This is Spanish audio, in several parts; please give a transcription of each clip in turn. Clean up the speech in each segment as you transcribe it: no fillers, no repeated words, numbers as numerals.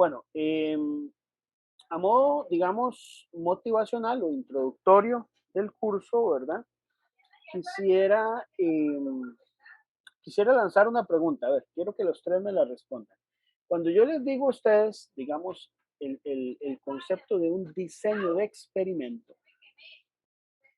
Bueno, a modo, digamos, motivacional o introductorio del curso, ¿verdad? Quisiera, quisiera lanzar una pregunta. A ver, quiero que los tres me la respondan. Cuando yo les digo a ustedes, digamos, el concepto de un diseño de experimento,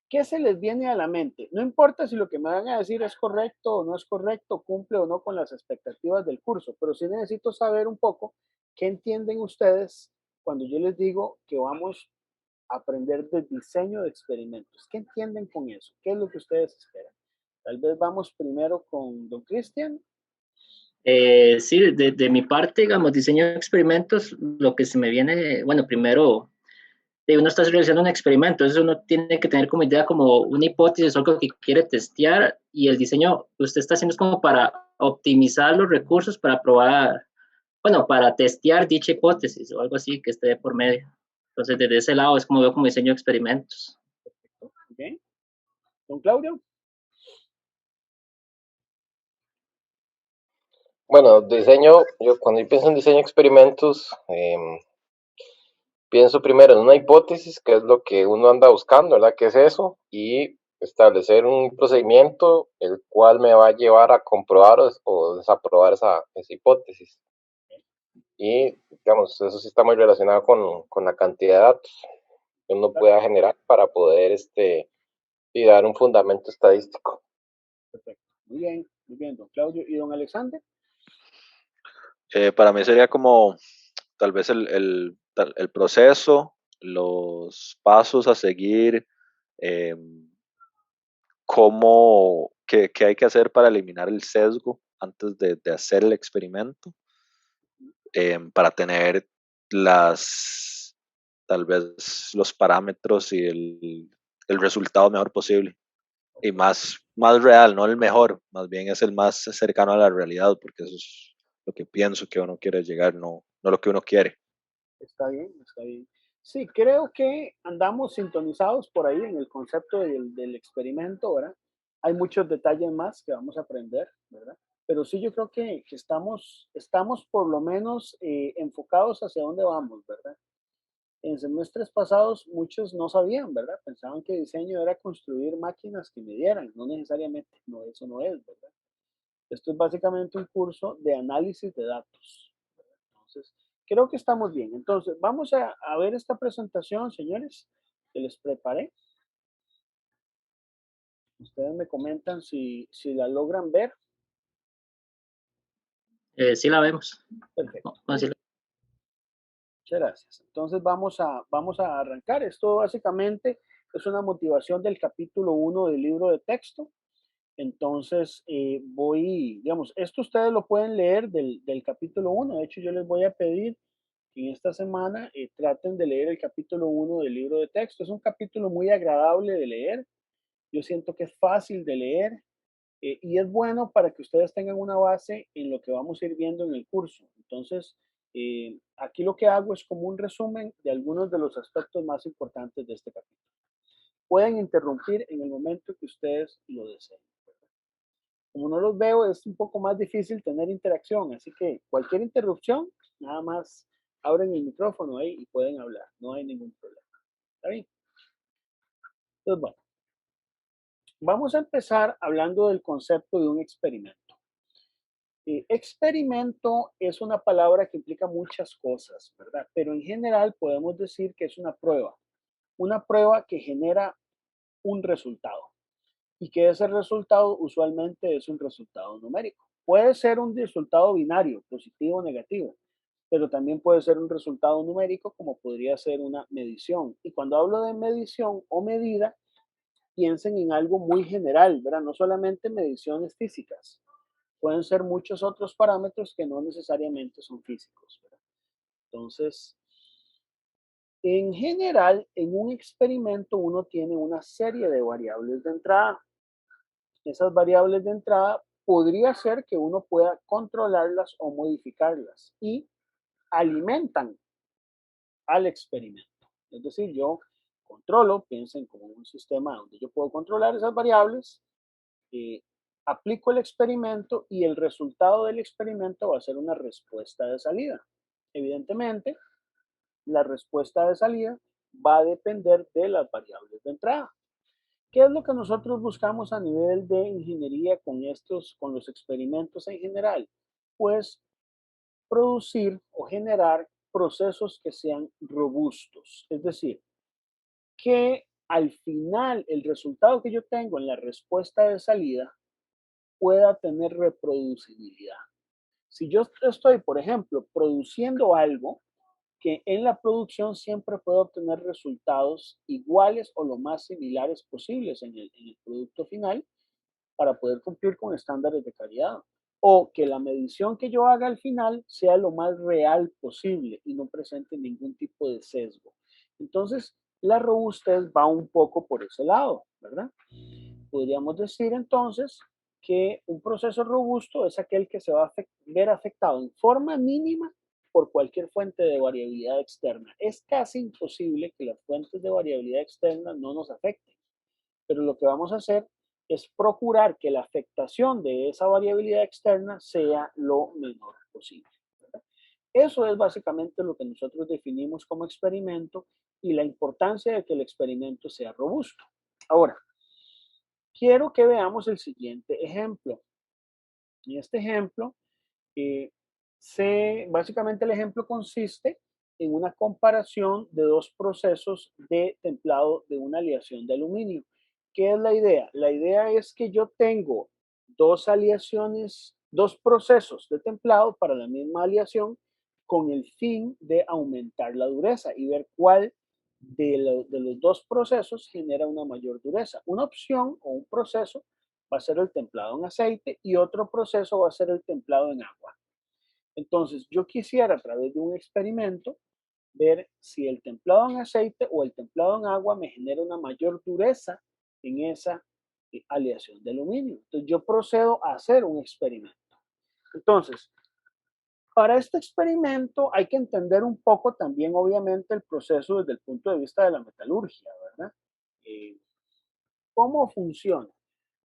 ¿qué se les viene a la mente? No importa si lo que me van a decir es correcto o no es correcto, cumple o no con las expectativas del curso, pero sí necesito saber un poco qué entienden ustedes cuando yo les digo que vamos a aprender de diseño de experimentos. ¿Qué entienden con eso? ¿Qué es lo que ustedes esperan? Tal vez vamos primero con don Cristian. Sí, de mi parte, digamos, diseño de experimentos, lo que se me viene, bueno, primero, uno está realizando un experimento, entonces uno tiene que tener como idea como una hipótesis, algo que quiere testear, y el diseño que usted está haciendo es como para optimizar los recursos para probar, bueno, para testear dicha hipótesis o algo así que esté por medio. Entonces, desde ese lado es como veo como diseño de experimentos. ¿Ok? Don Claudio. Bueno, diseño, yo cuando yo pienso en diseño de experimentos, pienso primero en una hipótesis, que es lo que uno anda buscando, ¿verdad? ¿Qué es eso? Y establecer un procedimiento el cual me va a llevar a comprobar o desaprobar esa hipótesis. Y, digamos, eso sí está muy relacionado con la cantidad de datos que uno pueda generar para poder y dar un fundamento estadístico. Perfecto. Muy bien, don Claudio. ¿Y don Alexander? Para mí sería como tal vez el proceso, los pasos a seguir, eh, qué hay que hacer para eliminar el sesgo antes de hacer el experimento, para tener tal vez los parámetros y el resultado mejor posible. Y más real, no el mejor, más bien es el más cercano a la realidad, porque eso es lo que pienso que uno quiere llegar, no lo que uno quiere. Está bien, está bien. Sí, creo que andamos sintonizados por ahí en el concepto del experimento, ¿verdad? Hay muchos detalles más que vamos a aprender, ¿verdad? Pero sí, yo creo que estamos por lo menos enfocados hacia dónde vamos, ¿verdad? En semestres pasados muchos no sabían, ¿verdad? Pensaban que diseño era construir máquinas que midieran, no necesariamente, no, eso no es, ¿verdad? Esto es básicamente un curso de análisis de datos. Entonces, creo que estamos bien. Entonces, vamos a ver esta presentación, señores, que les preparé. Ustedes me comentan si la logran ver. Sí la vemos. Perfecto. No, sí Muchas gracias. Entonces, vamos a arrancar. Esto básicamente es una motivación del capítulo 1 del libro de texto. Entonces, digamos, esto ustedes lo pueden leer del capítulo 1. De hecho, yo les voy a pedir que en esta semana traten de leer el capítulo 1 del libro de texto. Es un capítulo muy agradable de leer. Yo siento que es fácil de leer y es bueno para que ustedes tengan una base en lo que vamos a ir viendo en el curso. Entonces, aquí lo que hago es como un resumen de algunos de los aspectos más importantes de este capítulo. Pueden interrumpir en el momento que ustedes lo deseen. Como no los veo, es un poco más difícil tener interacción, así que cualquier interrupción, nada más abren el micrófono ahí y pueden hablar, no hay ningún problema. ¿Está bien? Entonces, bueno, vamos a empezar hablando del concepto de un experimento. Experimento es una palabra que implica muchas cosas, ¿verdad? Pero en general podemos decir que es una prueba que genera un resultado y que ese resultado usualmente es un resultado numérico. Puede ser un resultado binario, positivo o negativo, pero también puede ser un resultado numérico como podría ser una medición. Y cuando hablo de medición o medida, piensen en algo muy general, ¿verdad? No solamente mediciones físicas, pueden ser muchos otros parámetros que no necesariamente son físicos, ¿verdad? Entonces, en general, en un experimento uno tiene una serie de variables de entrada. Esas variables de entrada podría ser que uno pueda controlarlas o modificarlas y alimentan al experimento. Es decir, yo controlo, piensen como un sistema donde yo puedo controlar esas variables, eh, aplico el experimento y el resultado del experimento va a ser una respuesta de salida. Evidentemente, la respuesta de salida va a depender de las variables de entrada. ¿Qué es lo que nosotros buscamos a nivel de ingeniería con los experimentos en general? Pues producir o generar procesos que sean robustos. Es decir, que al final el resultado que yo tengo en la respuesta de salida pueda tener reproducibilidad. Si yo estoy, por ejemplo, produciendo algo, que en la producción siempre puedo obtener resultados iguales o lo más similares posibles en el producto final para poder cumplir con estándares de calidad. O que la medición que yo haga al final sea lo más real posible y no presente ningún tipo de sesgo. Entonces, la robustez va un poco por ese lado, ¿verdad? Podríamos decir entonces que un proceso robusto es aquel que se va a ver afectado en forma mínima por cualquier fuente de variabilidad externa. Es casi imposible que las fuentes de variabilidad externa no nos afecten, pero lo que vamos a hacer es procurar que la afectación de esa variabilidad externa sea lo menor posible, ¿verdad? Eso es básicamente lo que nosotros definimos como experimento y la importancia de que el experimento sea robusto. Ahora, quiero que veamos el siguiente ejemplo. En este ejemplo, eh, básicamente el ejemplo consiste en una comparación de dos procesos de templado de una aleación de aluminio. ¿Qué es la idea? La idea es que yo tengo dos aleaciones, dos procesos de templado para la misma aleación con el fin de aumentar la dureza y ver cuál de los dos procesos genera una mayor dureza. Una opción o un proceso va a ser el templado en aceite y otro proceso va a ser el templado en agua. Entonces, yo quisiera a través de un experimento ver si el templado en aceite o el templado en agua me genera una mayor dureza en esa aleación de aluminio. Entonces, yo procedo a hacer un experimento. Entonces, para este experimento hay que entender un poco también, obviamente, el proceso desde el punto de vista de la metalurgia, ¿verdad? Eh, ¿Cómo funciona?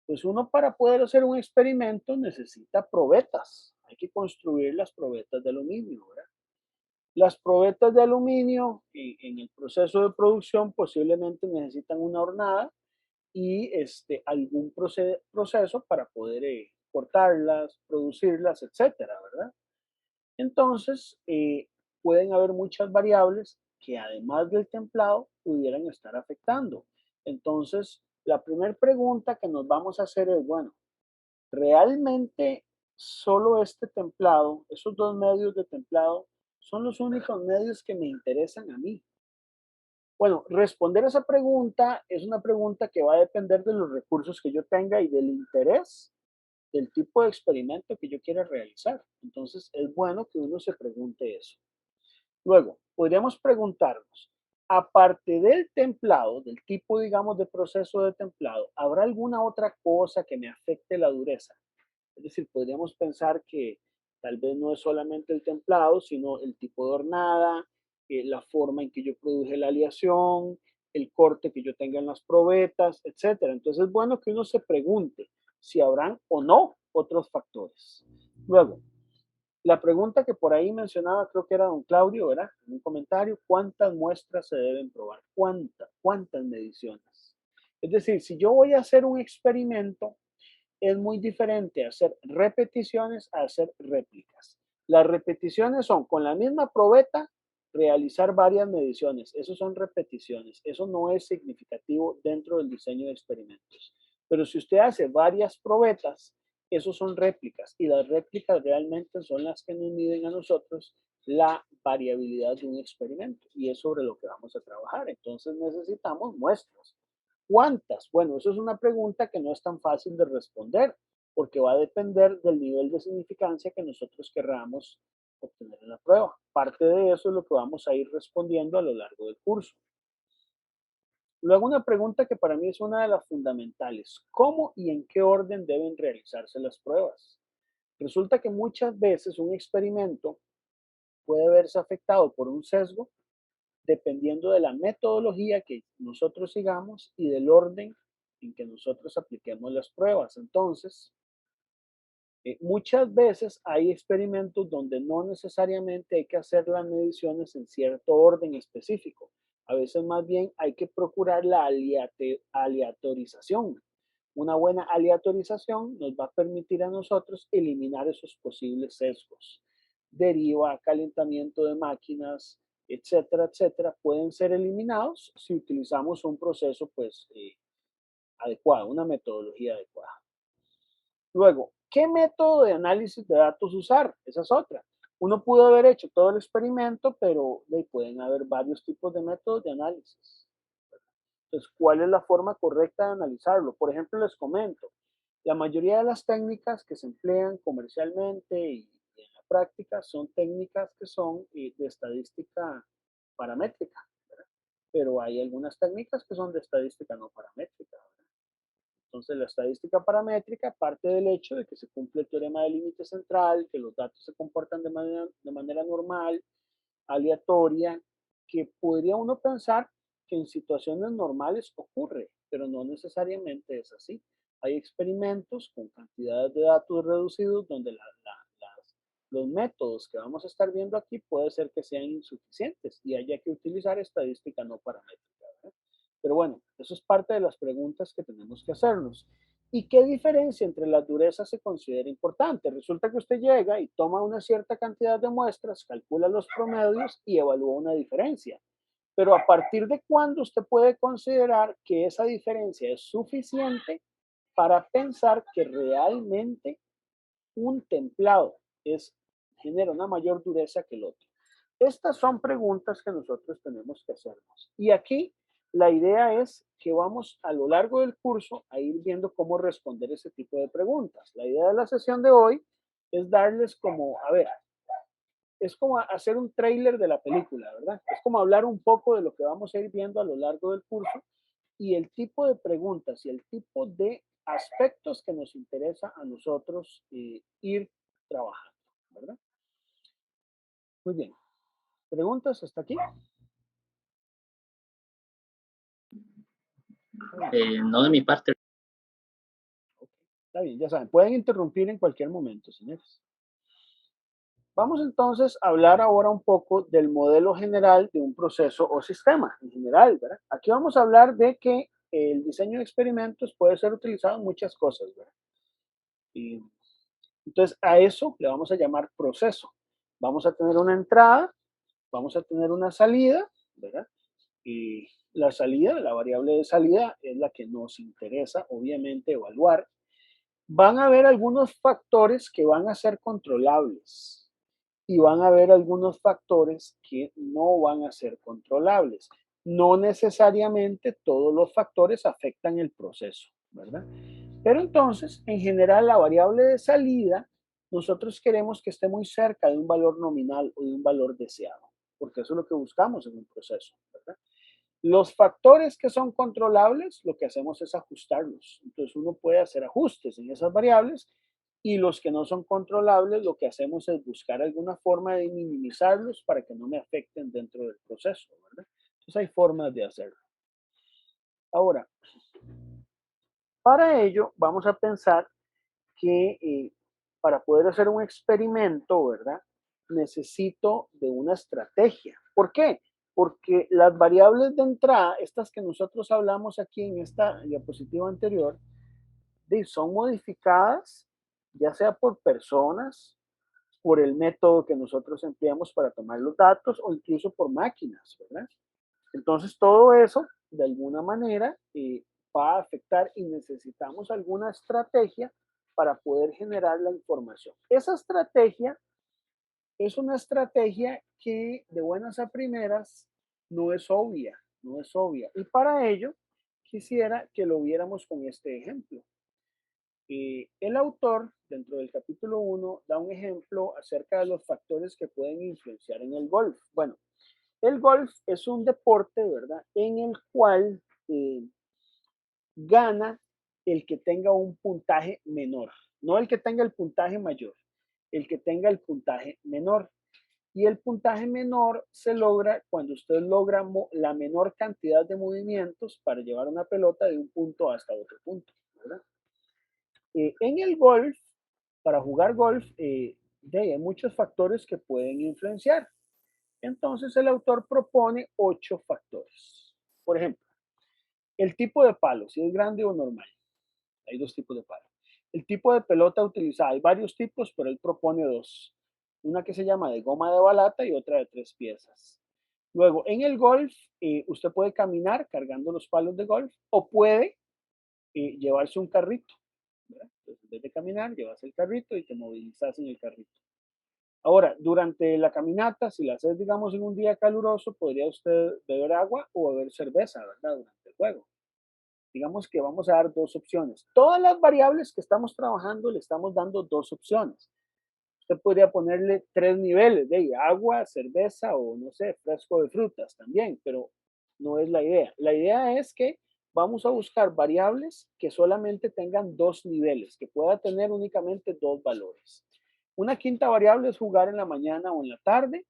Pues uno para poder hacer un experimento necesita probetas. Hay que construir las probetas de aluminio, ¿verdad? Las probetas de aluminio en el proceso de producción posiblemente necesitan una hornada y algún proceso para poder cortarlas, producirlas, etcétera, ¿verdad? Entonces, pueden haber muchas variables que además del templado pudieran estar afectando. Entonces, la primera pregunta que nos vamos a hacer es, bueno, ¿realmente solo este templado, esos dos medios de templado, son los únicos medios que me interesan a mí? Bueno, responder a esa pregunta es una pregunta que va a depender de los recursos que yo tenga y del interés del tipo de experimento que yo quiera realizar. Entonces, es bueno que uno se pregunte eso. Luego, podríamos preguntarnos, aparte del templado, del tipo, digamos, de proceso de templado, ¿habrá alguna otra cosa que me afecte la dureza? Es decir, podríamos pensar que tal vez no es solamente el templado, sino el tipo de hornada, la forma en que yo produje la aleación, el corte que yo tenga en las probetas, etcétera. Entonces es bueno que uno se pregunte si habrán o no otros factores. Luego, la pregunta que por ahí mencionaba, creo que era don Claudio, ¿verdad? En un comentario, ¿cuántas muestras se deben probar? ¿Cuántas mediciones? Es decir, si yo voy a hacer un experimento, es muy diferente hacer repeticiones a hacer réplicas. Las repeticiones son con la misma probeta realizar varias mediciones. Eso son repeticiones. Eso no es significativo dentro del diseño de experimentos. Pero si usted hace varias probetas, esos son réplicas y las réplicas realmente son las que nos miden a nosotros la variabilidad de un experimento y es sobre lo que vamos a trabajar. Entonces necesitamos muestras. ¿Cuántas? Bueno, eso es una pregunta que no es tan fácil de responder porque va a depender del nivel de significancia que nosotros querramos obtener en la prueba. Parte de eso es lo que vamos a ir respondiendo a lo largo del curso. Luego una pregunta que para mí es una de las fundamentales. ¿Cómo y en qué orden deben realizarse las pruebas? Resulta que muchas veces un experimento puede verse afectado por un sesgo dependiendo de la metodología que nosotros sigamos y del orden en que nosotros apliquemos las pruebas. Entonces, Muchas veces hay experimentos donde no necesariamente hay que hacer las mediciones en cierto orden específico. A veces más bien hay que procurar la aleatorización. Una buena aleatorización nos va a permitir a nosotros eliminar esos posibles sesgos. Deriva, calentamiento de máquinas, etcétera, etcétera, pueden ser eliminados si utilizamos un proceso pues adecuado, una metodología adecuada. Luego, ¿qué método de análisis de datos usar? Esa es otra. Uno pudo haber hecho todo el experimento, pero pueden haber varios tipos de métodos de análisis. Entonces, ¿cuál es la forma correcta de analizarlo? Por ejemplo, les comento, la mayoría de las técnicas que se emplean comercialmente y en la práctica son técnicas que son de estadística paramétrica, ¿verdad? Pero hay algunas técnicas que son de estadística no paramétrica, ¿verdad? Entonces, la estadística paramétrica parte del hecho de que se cumple el teorema del límite central, que los datos se comportan de manera normal, aleatoria, que podría uno pensar que en situaciones normales ocurre, pero no necesariamente es así. Hay experimentos con cantidades de datos reducidos donde los métodos que vamos a estar viendo aquí puede ser que sean insuficientes y haya que utilizar estadística no paramétrica, ¿verdad? Pero bueno, eso es parte de las preguntas que tenemos que hacernos. ¿Y qué diferencia entre las durezas se considera importante? Resulta que usted llega y toma una cierta cantidad de muestras, calcula los promedios y evalúa una diferencia. Pero a partir de cuándo usted puede considerar que esa diferencia es suficiente para pensar que realmente un templado genera una mayor dureza que el otro. Estas son preguntas que nosotros tenemos que hacernos. Y aquí la idea es que vamos a lo largo del curso a ir viendo cómo responder ese tipo de preguntas. La idea de la sesión de hoy es darles como, a ver, es como hacer un tráiler de la película, ¿verdad? Es como hablar un poco de lo que vamos a ir viendo a lo largo del curso y el tipo de preguntas y el tipo de aspectos que nos interesa a nosotros ir trabajando, ¿verdad? Muy bien. ¿Preguntas hasta aquí? No de mi parte. Está bien, ya saben, pueden interrumpir en cualquier momento, señores. Vamos entonces a hablar ahora un poco del modelo general de un proceso o sistema en general, ¿verdad? Aquí vamos a hablar de que el diseño de experimentos puede ser utilizado en muchas cosas, ¿verdad? Y entonces a eso le vamos a llamar proceso. Vamos a tener una entrada, vamos a tener una salida, ¿verdad? Y la salida, la variable de salida es la que nos interesa, obviamente, evaluar. Van a haber algunos factores que van a ser controlables y van a haber algunos factores que no van a ser controlables. No necesariamente todos los factores afectan el proceso, ¿verdad? Pero entonces, en general, la variable de salida, nosotros queremos que esté muy cerca de un valor nominal o de un valor deseado, porque eso es lo que buscamos en un proceso, ¿verdad? Los factores que son controlables, lo que hacemos es ajustarlos. Entonces uno puede hacer ajustes en esas variables y los que no son controlables, lo que hacemos es buscar alguna forma de minimizarlos para que no me afecten dentro del proceso, ¿verdad? Entonces hay formas de hacerlo. Ahora, para ello vamos a pensar que para poder hacer un experimento, ¿verdad? Necesito de una estrategia. ¿Por qué? Porque las variables de entrada, estas que nosotros hablamos aquí en esta diapositiva anterior, son modificadas ya sea por personas, por el método que nosotros empleamos para tomar los datos o incluso por máquinas, ¿verdad? Entonces todo eso, de alguna manera, va a afectar y necesitamos alguna estrategia para poder generar la información. Esa estrategia es una estrategia que de buenas a primeras no es obvia, no es obvia. Y para ello quisiera que lo viéramos con este ejemplo. El autor, dentro del capítulo 1, da un ejemplo acerca de los factores que pueden influenciar en el golf. Bueno, el golf es un deporte, ¿verdad?, en el cual gana el que tenga un puntaje menor, no el que tenga el puntaje mayor, el que tenga el puntaje menor. Y el puntaje menor se logra cuando usted logra la menor cantidad de movimientos para llevar una pelota de un punto hasta otro punto, ¿verdad? En el golf, para jugar golf, hay muchos factores que pueden influenciar. Entonces el autor propone 8 factores. Por ejemplo, el tipo de palo, si es grande o normal. Hay 2 tipos de palo. El tipo de pelota utilizada, hay varios tipos, pero él propone 2. Una que se llama de goma de balata y otra de 3 piezas. Luego, en el golf, usted puede caminar cargando los palos de golf o puede llevarse un carrito. ¿Verdad? Entonces, en vez de caminar, llevas el carrito y te movilizas en el carrito. Ahora, durante la caminata, si la haces, digamos, en un día caluroso, podría usted beber agua o beber cerveza, ¿verdad? Durante el juego. Digamos que vamos a dar 2 opciones. Todas las variables que estamos trabajando le estamos dando 2 opciones. Usted podría ponerle 3 niveles de agua, cerveza o, no sé, fresco de frutas también, pero no es la idea. La idea es que vamos a buscar variables que solamente tengan 2 niveles, que pueda tener únicamente 2 valores. Una quinta variable es jugar en la mañana o en la tarde,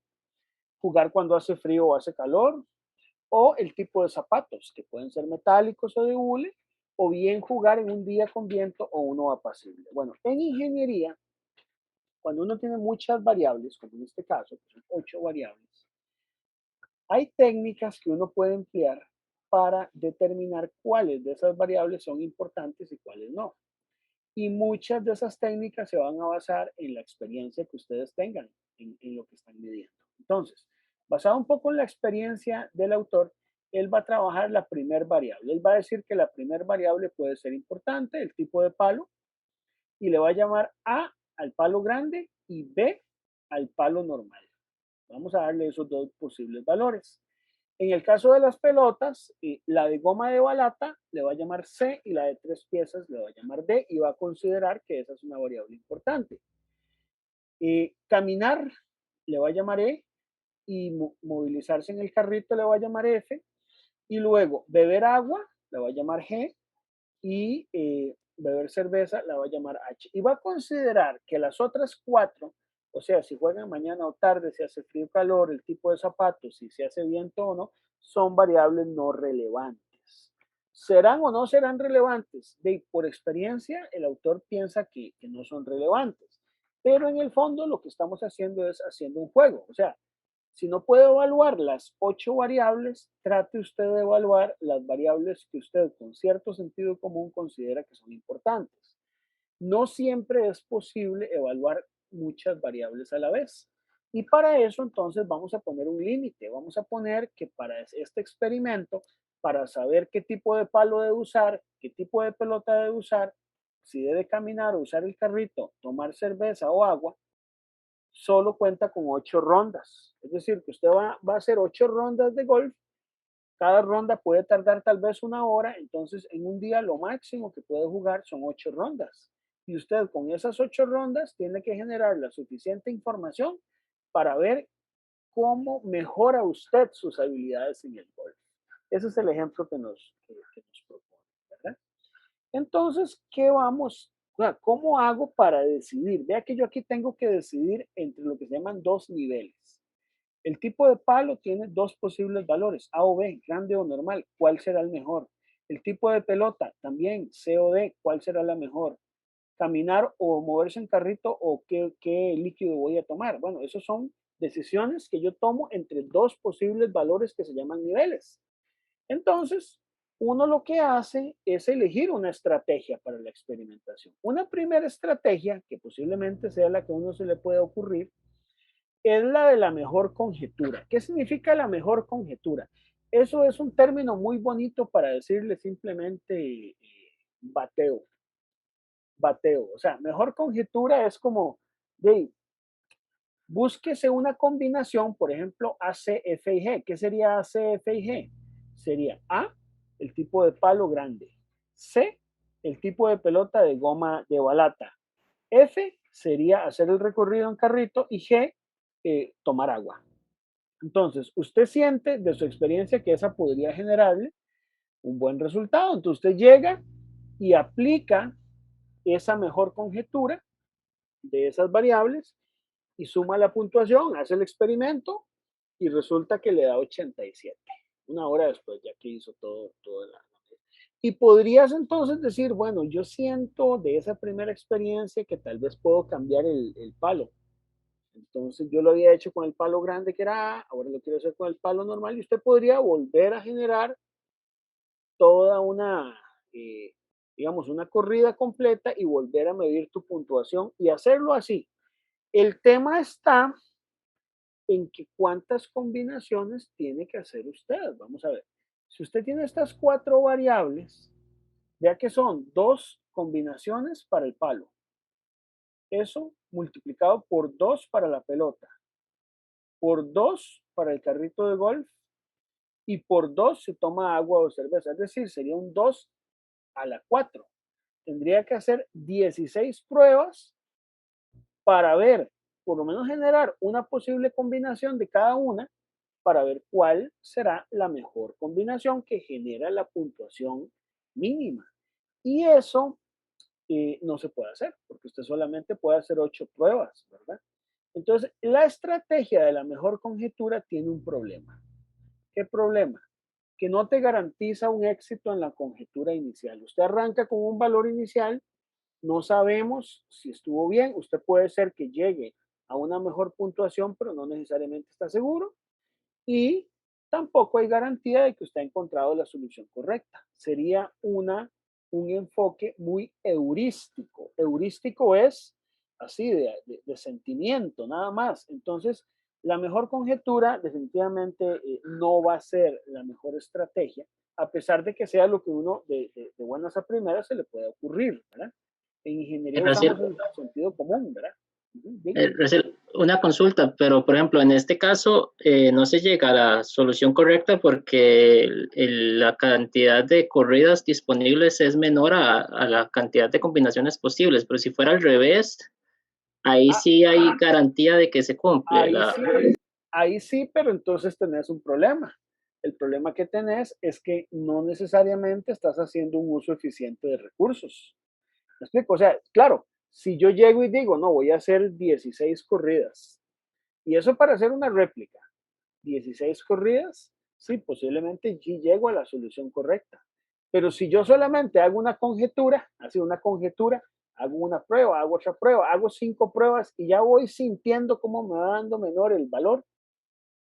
jugar cuando hace frío o hace calor, o el tipo de zapatos, que pueden ser metálicos o de hule, o bien jugar en un día con viento o uno apacible. Bueno, en ingeniería, cuando uno tiene muchas variables, como en este caso, que son 8 variables, hay técnicas que uno puede emplear para determinar cuáles de esas variables son importantes y cuáles no. Y muchas de esas técnicas se van a basar en la experiencia que ustedes tengan en lo que están midiendo. Entonces, basado un poco en la experiencia del autor, él va a trabajar la primer variable. Él va a decir que la primer variable puede ser importante, el tipo de palo, y le va a llamar A al palo grande y B al palo normal. Vamos a darle esos 2 posibles valores. En el caso de las pelotas, la de goma de balata le va a llamar C y la de 3 piezas le va a llamar D y va a considerar que esa es una variable importante. Caminar le va a llamar E y movilizarse en el carrito le va a llamar F. Y luego beber agua le va a llamar G y beber cerveza la va a llamar H. Y va a considerar que las otras 4, o sea, si juegan mañana o tarde, si hace frío o calor, el tipo de zapatos, si se hace viento o no, son variables no relevantes. ¿Serán o no serán relevantes? Por experiencia, el autor piensa que no son relevantes. Pero en el fondo lo que estamos haciendo es haciendo un juego. O sea, si no puede evaluar las 8 variables, trate usted de evaluar las variables que usted con cierto sentido común considera que son importantes. No siempre es posible evaluar muchas variables a la vez. Y para eso entonces vamos a poner un límite. Vamos a poner que para este experimento, para saber qué tipo de palo debe usar, qué tipo de pelota debe usar, si debe caminar o usar el carrito, tomar cerveza o agua, solo cuenta con 8 rondas. Es decir, que usted va a hacer 8 rondas de golf. Cada ronda puede tardar tal vez 1 hora. Entonces, en un día lo máximo que puede jugar son 8 rondas. Y usted con esas 8 rondas tiene que generar la suficiente información para ver cómo mejora usted sus habilidades en el golf. Ese es el ejemplo que nos propone, ¿verdad? Entonces, ¿cómo hago para decidir? Vea que yo aquí tengo que decidir entre lo que se llaman 2 niveles. El tipo de palo tiene 2 posibles valores, A o B, grande o normal. ¿Cuál será el mejor? El tipo de pelota también, C o D, ¿cuál será la mejor? Caminar o moverse en carrito o qué líquido voy a tomar. Bueno, esas son decisiones que yo tomo entre 2 posibles valores que se llaman niveles. Entonces, uno lo que hace es elegir una estrategia para la experimentación. Una primera estrategia, que posiblemente sea la que a uno se le pueda ocurrir, es la de la mejor conjetura. ¿Qué significa la mejor conjetura? Eso es un término muy bonito para decirle simplemente bateo. Bateo. O sea, mejor conjetura es como, búsquese una combinación, por ejemplo, AC, F y G. ¿Qué sería AC, F y G? Sería A, el tipo de palo grande. C, el tipo de pelota de goma de balata. F sería hacer el recorrido en carrito y G, tomar agua. Entonces, usted siente de su experiencia que esa podría generarle un buen resultado. Entonces, usted llega y aplica esa mejor conjetura de esas variables y suma la puntuación, hace el experimento y resulta que le da 87. 1 hora después, ya que hizo todo. Y podrías entonces decir, bueno, yo siento de esa primera experiencia que tal vez puedo cambiar el palo. Entonces yo lo había hecho con el palo grande que era A, ahora lo quiero hacer con el palo normal y usted podría volver a generar toda una, eh, digamos, una corrida completa y volver a medir tu puntuación y hacerlo así. El tema está en que cuántas combinaciones tiene que hacer usted. Vamos a ver. Si usted tiene estas 4 variables, vea que son 2 combinaciones para el palo. Eso multiplicado por 2 para la pelota, por 2 para el carrito de golf y por 2 si toma agua o cerveza. Es decir, sería un 2 a la 4. Tendría que hacer 16 pruebas para ver, por lo menos generar una posible combinación de cada una para ver cuál será la mejor combinación que genera la puntuación mínima. Y eso no se puede hacer, porque usted solamente puede hacer 8 pruebas, ¿verdad? Entonces, la estrategia de la mejor conjetura tiene un problema. ¿Qué problema? Que no te garantiza un éxito en la conjetura inicial. Usted arranca con un valor inicial, no sabemos si estuvo bien, usted puede ser que llegue a una mejor puntuación, pero no necesariamente está seguro. Y tampoco hay garantía de que usted ha encontrado la solución correcta. Sería un enfoque muy heurístico. Heurístico es así, de sentimiento, nada más. Entonces, la mejor conjetura definitivamente no va a ser la mejor estrategia, a pesar de que sea lo que uno de buenas a primeras se le puede ocurrir, ¿verdad? En ingeniería usamos el sentido común, ¿verdad? Una consulta, pero por ejemplo, en este caso no se llega a la solución correcta porque la cantidad de corridas disponibles es menor a la cantidad de combinaciones posibles, pero si fuera al revés, ahí sí hay garantía de que se cumple. Ahí sí, pero entonces tenés un problema. El problema que tenés es que no necesariamente estás haciendo un uso eficiente de recursos. ¿Me explico? O sea, claro, si yo llego y digo, no, voy a hacer 16 corridas, y eso para hacer una réplica, 16 corridas, sí, posiblemente sí llego a la solución correcta. Pero si yo solamente hago una conjetura, así una conjetura, hago una prueba, hago otra prueba, hago 5 pruebas y ya voy sintiendo cómo me va dando menor el valor,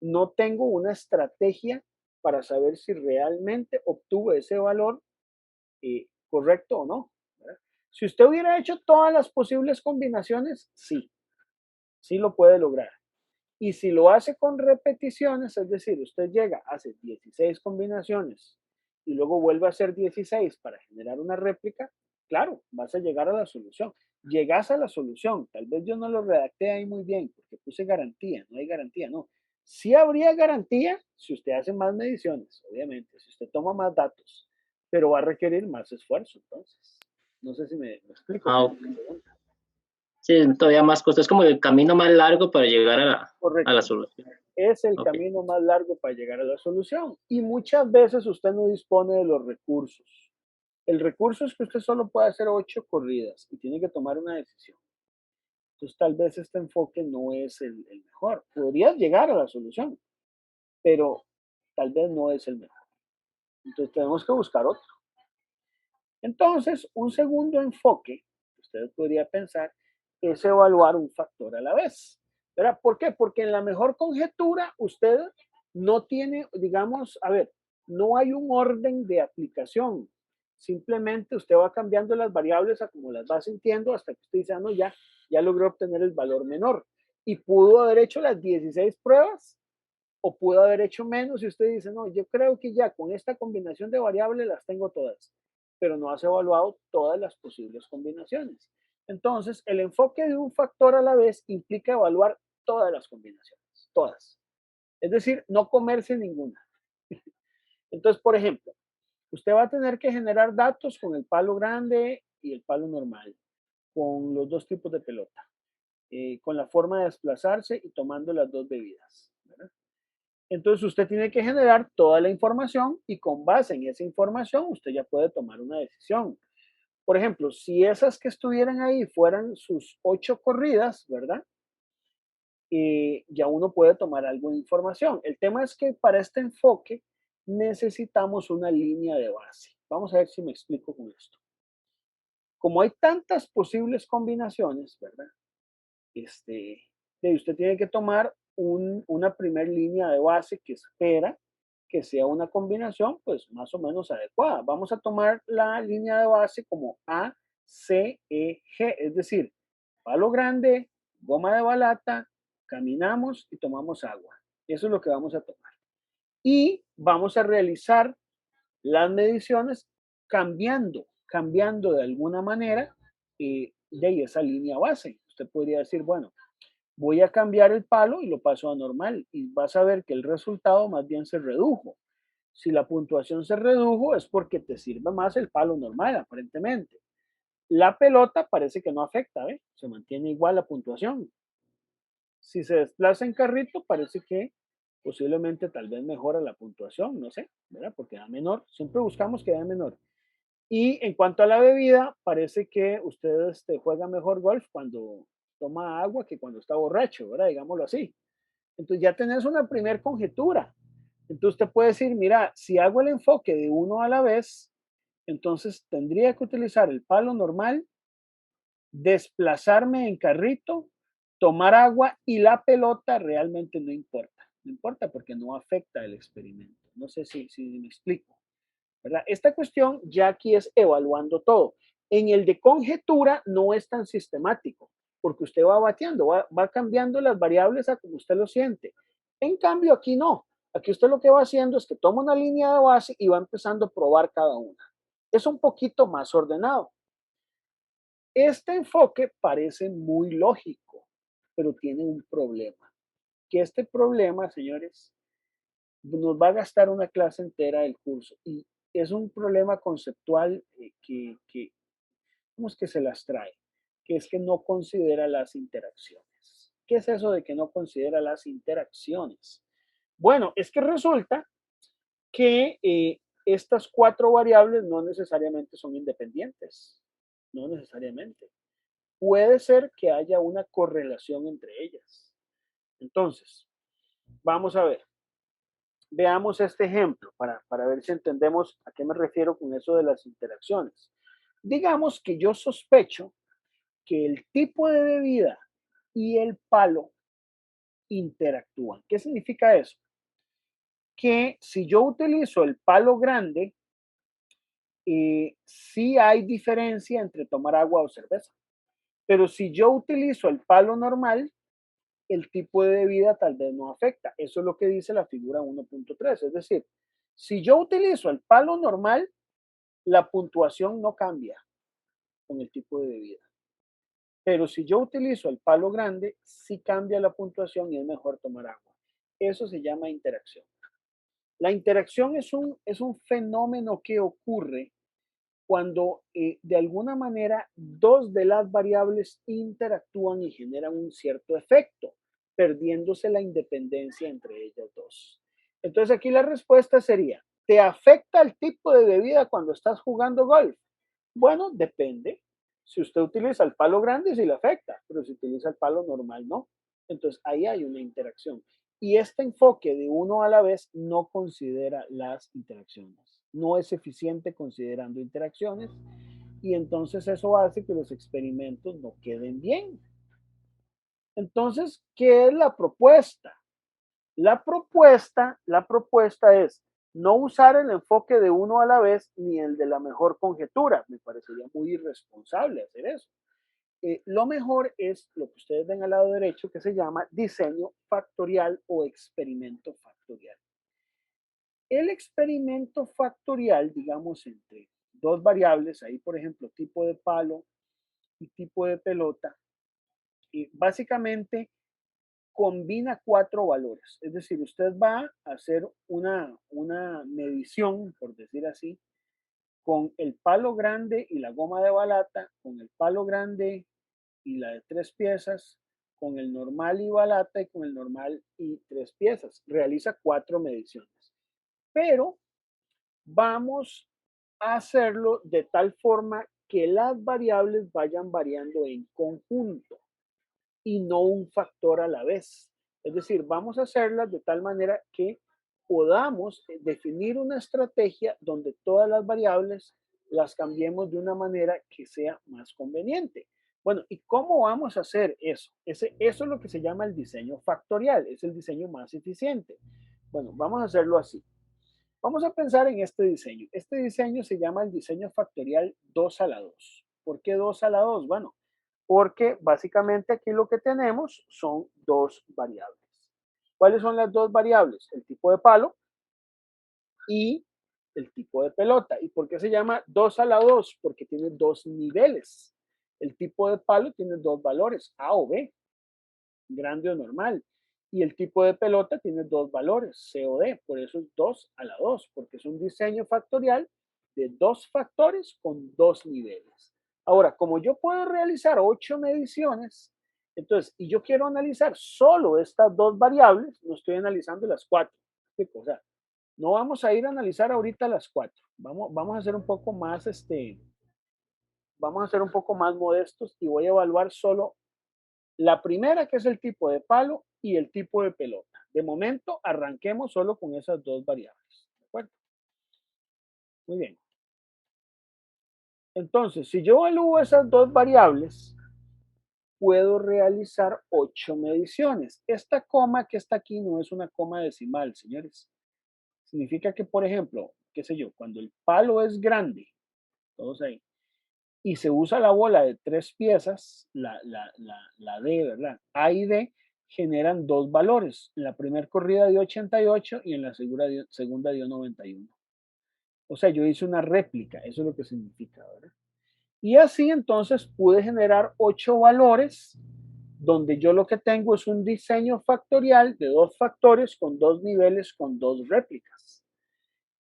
no tengo una estrategia para saber si realmente obtuve ese valor correcto o no. ¿Verdad? Si usted hubiera hecho todas las posibles combinaciones, sí, sí lo puede lograr. Y si lo hace con repeticiones, es decir, usted llega, hace 16 combinaciones y luego vuelve a hacer 16 para generar una réplica, claro, vas a llegar a la solución. Llegas a la solución, tal vez yo no lo redacté ahí muy bien porque puse garantía, no hay garantía, no. Sí habría garantía si usted hace más mediciones, obviamente, si usted toma más datos, pero va a requerir más esfuerzo, entonces. No sé si me explico. Sí, todavía más cosas. Es como el camino más largo para llegar a la solución. Es el camino más largo para llegar a la solución. Y muchas veces usted no dispone de los recursos. El recurso es que usted solo puede hacer 8 corridas y tiene que tomar una decisión. Entonces tal vez este enfoque no es el mejor. Podría llegar a la solución, pero tal vez no es el mejor. Entonces tenemos que buscar otro. Entonces, un segundo enfoque que usted podría pensar es evaluar un factor a la vez. ¿Verdad? ¿Por qué? Porque en la mejor conjetura usted no tiene, digamos, a ver, no hay un orden de aplicación. Simplemente usted va cambiando las variables a como las va sintiendo hasta que usted dice, ah, no, ya logró obtener el valor menor. Y pudo haber hecho las 16 pruebas o pudo haber hecho menos y usted dice, no, yo creo que ya con esta combinación de variables las tengo todas, pero no has evaluado todas las posibles combinaciones. Entonces, el enfoque de un factor a la vez implica evaluar todas las combinaciones, todas. Es decir, no comerse ninguna. Entonces, por ejemplo, usted va a tener que generar datos con el palo grande y el palo normal, con los dos tipos de pelota, con la forma de desplazarse y tomando las dos bebidas. ¿Verdad? Entonces usted tiene que generar toda la información y con base en esa información usted ya puede tomar una decisión. Por ejemplo, si esas que estuvieran ahí fueran sus 8 corridas, ¿verdad? Ya uno puede tomar algo de información. El tema es que para este enfoque necesitamos una línea de base. Vamos a ver si me explico con esto. Como hay tantas posibles combinaciones, ¿verdad? Usted tiene que tomar una primera línea de base que espera que sea una combinación, pues más o menos adecuada. Vamos a tomar la línea de base como A, C, E, G, es decir, palo grande, goma de balata, caminamos y tomamos agua. Eso es lo que vamos a tomar. Y vamos a realizar las mediciones cambiando de alguna manera de esa línea base. Usted podría decir, bueno, voy a cambiar el palo y lo paso a normal y vas a ver que el resultado más bien se redujo. Si la puntuación se redujo es porque te sirve más el palo normal, aparentemente. La pelota parece que no afecta, ¿ve? Se mantiene igual la puntuación. Si se desplaza en carrito, parece que posiblemente tal vez mejora la puntuación, no sé, ¿verdad? Porque da menor. Siempre buscamos que da menor. Y en cuanto a la bebida, parece que usted juega mejor golf cuando toma agua que cuando está borracho, ¿verdad? Digámoslo así. Entonces ya tenés una primer conjetura. Entonces usted puede decir, mira, si hago el enfoque de uno a la vez, entonces tendría que utilizar el palo normal, desplazarme en carrito, tomar agua y la pelota realmente no importa. No importa porque no afecta el experimento. No sé si me explico, ¿verdad? Esta cuestión ya aquí es evaluando todo. En el de conjetura no es tan sistemático porque usted va bateando, va cambiando las variables a como usted lo siente. En cambio, aquí no. Aquí usted lo que va haciendo es que toma una línea de base y va empezando a probar cada una. Es un poquito más ordenado. Este enfoque parece muy lógico, pero tiene un problema. Que este problema, señores, nos va a gastar una clase entera del curso y es un problema conceptual ¿cómo es que se las trae? Que es que no considera las interacciones. ¿Qué es eso de que no considera las interacciones? Bueno, es que resulta que estas cuatro variables no necesariamente son independientes, no necesariamente. Puede ser que haya una correlación entre ellas. Entonces, vamos a ver. Veamos este ejemplo para ver si entendemos a qué me refiero con eso de las interacciones. Digamos que yo sospecho que el tipo de bebida y el palo interactúan. ¿Qué significa eso? Que si yo utilizo el palo grande, sí hay diferencia entre tomar agua o cerveza. Pero si yo utilizo el palo normal, el tipo de bebida tal vez no afecta. Eso es lo que dice la figura 1.3. Es decir, si yo utilizo el palo normal, la puntuación no cambia con el tipo de bebida. Pero si yo utilizo el palo grande, sí cambia la puntuación y es mejor tomar agua. Eso se llama interacción. La interacción es un fenómeno que ocurre cuando de alguna manera dos de las variables interactúan y generan un cierto efecto, perdiéndose la independencia entre ellas dos. Entonces aquí la respuesta sería, ¿te afecta el tipo de bebida cuando estás jugando golf? Bueno, depende. Si usted utiliza el palo grande, sí le afecta, pero si utiliza el palo normal, no. Entonces ahí hay una interacción. Y este enfoque de uno a la vez no considera las interacciones. No es eficiente considerando interacciones y entonces eso hace que los experimentos no queden bien. Entonces, ¿qué es la propuesta? La propuesta es no usar el enfoque de uno a la vez ni el de la mejor conjetura. Me parecería muy irresponsable hacer eso. Lo mejor es lo que ustedes ven al lado derecho que se llama diseño factorial o experimento factorial. El experimento factorial, digamos, entre dos variables, ahí por ejemplo tipo de palo y tipo de pelota, básicamente combina cuatro valores. Es decir, usted va a hacer una medición, por decir así, con el palo grande y la goma de balata, con el palo grande y la de 3 piezas, con el normal y balata y con el normal y 3 piezas. Realiza 4 mediciones. Pero vamos a hacerlo de tal forma que las variables vayan variando en conjunto y no un factor a la vez. Es decir, vamos a hacerlas de tal manera que podamos definir una estrategia donde todas las variables las cambiemos de una manera que sea más conveniente. Bueno, ¿y cómo vamos a hacer eso? Eso es lo que se llama el diseño factorial, es el diseño más eficiente. Bueno, vamos a hacerlo así. Vamos a pensar en este diseño. Este diseño se llama el diseño factorial 2 a la 2. ¿Por qué 2 a la 2? Bueno, porque básicamente aquí lo que tenemos son dos variables. ¿Cuáles son las dos variables? El tipo de palo y el tipo de pelota. ¿Y por qué se llama 2 a la 2? Porque tiene dos niveles. El tipo de palo tiene dos valores, A o B, grande o normal. Y el tipo de pelota tiene dos valores, C o D. Por eso es 2 a la 2, porque es un diseño factorial de dos factores con dos niveles. Ahora, como yo puedo realizar 8 mediciones, entonces, y yo quiero analizar solo estas dos variables, no estoy analizando las 4. O sea, no vamos a ir a analizar ahorita las 4. Vamos a ser un poco más, vamos a ser un poco más modestos y voy a evaluar solo la primera, que es el tipo de palo y el tipo de pelota. De momento, arranquemos solo con esas dos variables. ¿De acuerdo? Muy bien. Entonces, si yo evalúo esas dos variables, puedo realizar 8 mediciones. Esta coma que está aquí no es una coma decimal, señores. Significa que, por ejemplo, qué sé yo, cuando el palo es grande, todos ahí, y se usa la bola de 3 piezas, la D, ¿verdad? A y D generan dos valores. En la primera corrida dio 88 y en la segunda dio 91. O sea, yo hice una réplica, eso es lo que significa, ¿verdad? Y así entonces pude generar 8 valores donde yo lo que tengo es un diseño factorial de dos factores con dos niveles con dos réplicas.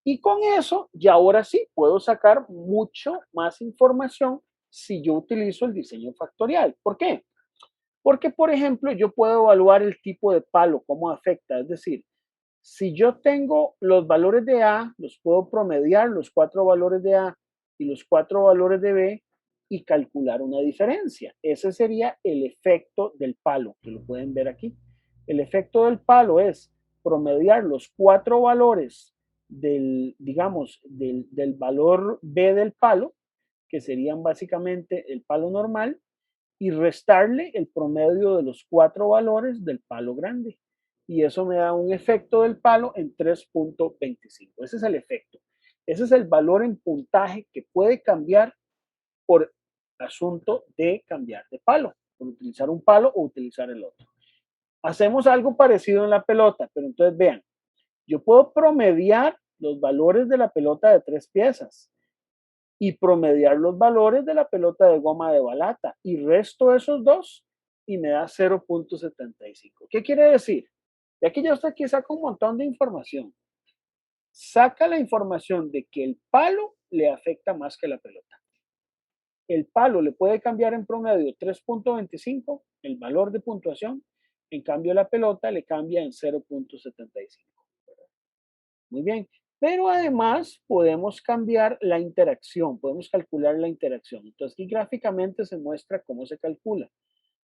Y con eso, ya ahora sí, puedo sacar mucho más información si yo utilizo el diseño factorial. ¿Por qué? Porque, por ejemplo, yo puedo evaluar el tipo de palo, cómo afecta. Es decir, si yo tengo los valores de A, los puedo promediar, los 4 valores de A y los 4 valores de B, y calcular una diferencia. Ese sería el efecto del palo, que lo pueden ver aquí. El efecto del palo es promediar los 4 valores del, digamos, del valor B del palo, que serían básicamente el palo normal, y restarle el promedio de los 4 valores del palo grande. Y eso me da un efecto del palo en 3.25. Ese es el efecto. Ese es el valor en puntaje que puede cambiar por asunto de cambiar de palo, por utilizar un palo o utilizar el otro. Hacemos algo parecido en la pelota, pero entonces vean, yo puedo promediar los valores de la pelota de 3 piezas y promediar los valores de la pelota de goma de balata y resto esos dos y me da 0.75. ¿Qué quiere decir? Ya que ya usted aquí saca un montón de información. Saca la información de que el palo le afecta más que la pelota. El palo le puede cambiar en promedio 3.25 el valor de puntuación, en cambio la pelota le cambia en 0.75. Muy bien, pero además podemos cambiar la interacción, podemos calcular la interacción. Entonces aquí gráficamente se muestra cómo se calcula.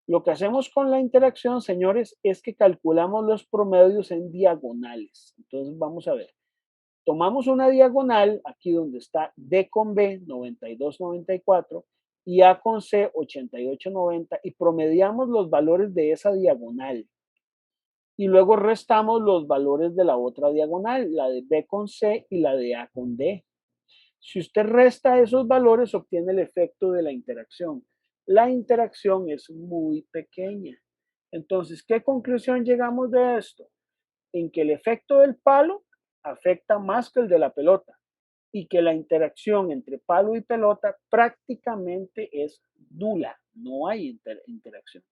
Lo que hacemos con la interacción, señores, es que calculamos los promedios en diagonales. Entonces vamos a ver. Tomamos una diagonal, aquí donde está D con B, 92,94, y A con C, 88,90, y promediamos los valores de esa diagonal. Y luego restamos los valores de la otra diagonal, la de B con C y la de A con D. Si usted resta esos valores, obtiene el efecto de la interacción. La interacción es muy pequeña. Entonces, ¿qué conclusión llegamos de esto? En que el efecto del palo afecta más que el de la pelota y que la interacción entre palo y pelota prácticamente es nula, no hay interacción.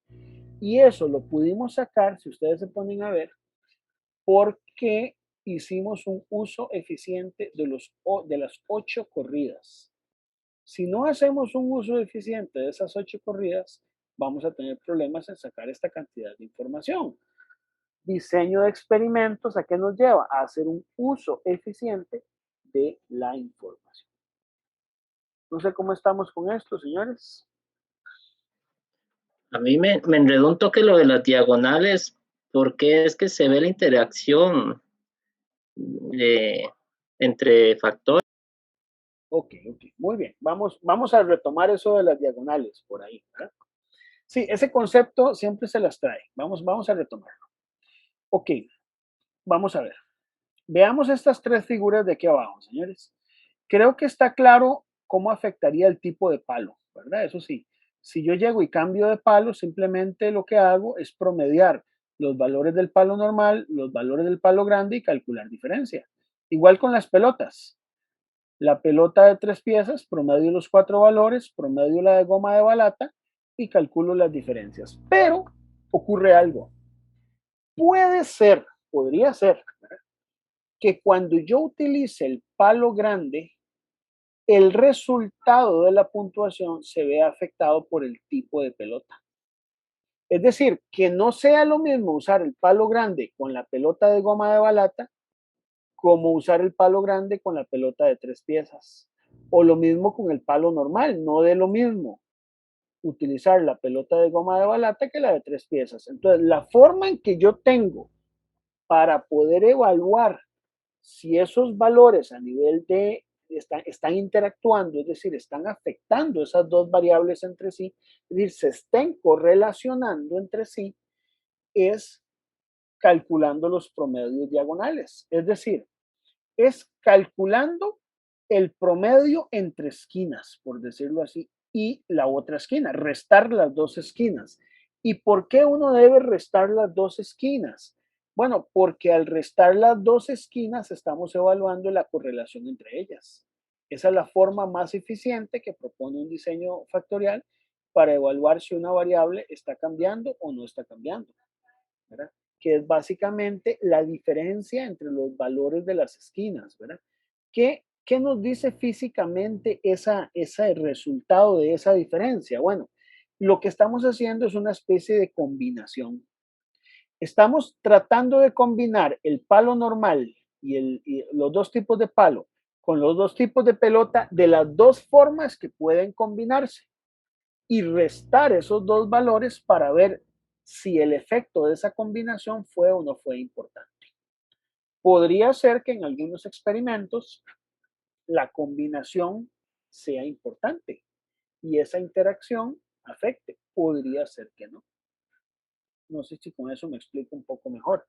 Y eso lo pudimos sacar, si ustedes se ponen a ver, porque hicimos un uso eficiente de las 8 corridas. Si no hacemos un uso eficiente de esas 8 corridas, vamos a tener problemas en sacar esta cantidad de información. Diseño de experimentos, ¿a qué nos lleva? A hacer un uso eficiente de la información. No sé cómo estamos con esto, señores. A mí me enredó un toque lo de las diagonales, porque es que se ve la interacción entre factores. Ok, muy bien. Vamos a retomar eso de las diagonales por ahí, ¿verdad? Sí, ese concepto siempre se las trae. Vamos a retomarlo. Ok, vamos a ver. Veamos estas tres figuras de aquí abajo, señores. Creo que está claro cómo afectaría el tipo de palo, ¿verdad? Eso sí, si yo llego y cambio de palo, simplemente lo que hago es promediar los valores del palo normal, los valores del palo grande y calcular diferencia. Igual con las pelotas. La pelota de 3 piezas, promedio los 4 valores, promedio la de goma de balata y calculo las diferencias. Pero ocurre algo. Puede ser, podría ser, que cuando yo utilice el palo grande, el resultado de la puntuación se vea afectado por el tipo de pelota. Es decir, que no sea lo mismo usar el palo grande con la pelota de goma de balata como usar el palo grande con la pelota de 3 piezas. O lo mismo con el palo normal, no de lo mismo utilizar la pelota de goma de balata que la de 3 piezas. Entonces, la forma en que yo tengo para poder evaluar si esos valores a nivel de están interactuando, es decir, están afectando esas dos variables entre sí, es decir, se estén correlacionando entre sí, es calculando los promedios diagonales. Es decir, es calculando el promedio entre esquinas, por decirlo así, y la otra esquina, restar las dos esquinas. ¿Y por qué uno debe restar las dos esquinas? Bueno, porque al restar las dos esquinas estamos evaluando la correlación entre ellas. Esa es la forma más eficiente que propone un diseño factorial para evaluar si una variable está cambiando o no está cambiando, ¿verdad? Que es básicamente la diferencia entre los valores de las esquinas, ¿verdad? ¿Qué nos dice físicamente ese resultado de esa diferencia? Bueno, lo que estamos haciendo es una especie de combinación. Estamos tratando de combinar el palo normal y los dos tipos de palo con los dos tipos de pelota de las dos formas que pueden combinarse y restar esos dos valores para ver si el efecto de esa combinación fue o no fue importante. Podría ser que en algunos experimentos la combinación sea importante y esa interacción afecte. Podría ser que no. No sé si con eso me explico un poco mejor.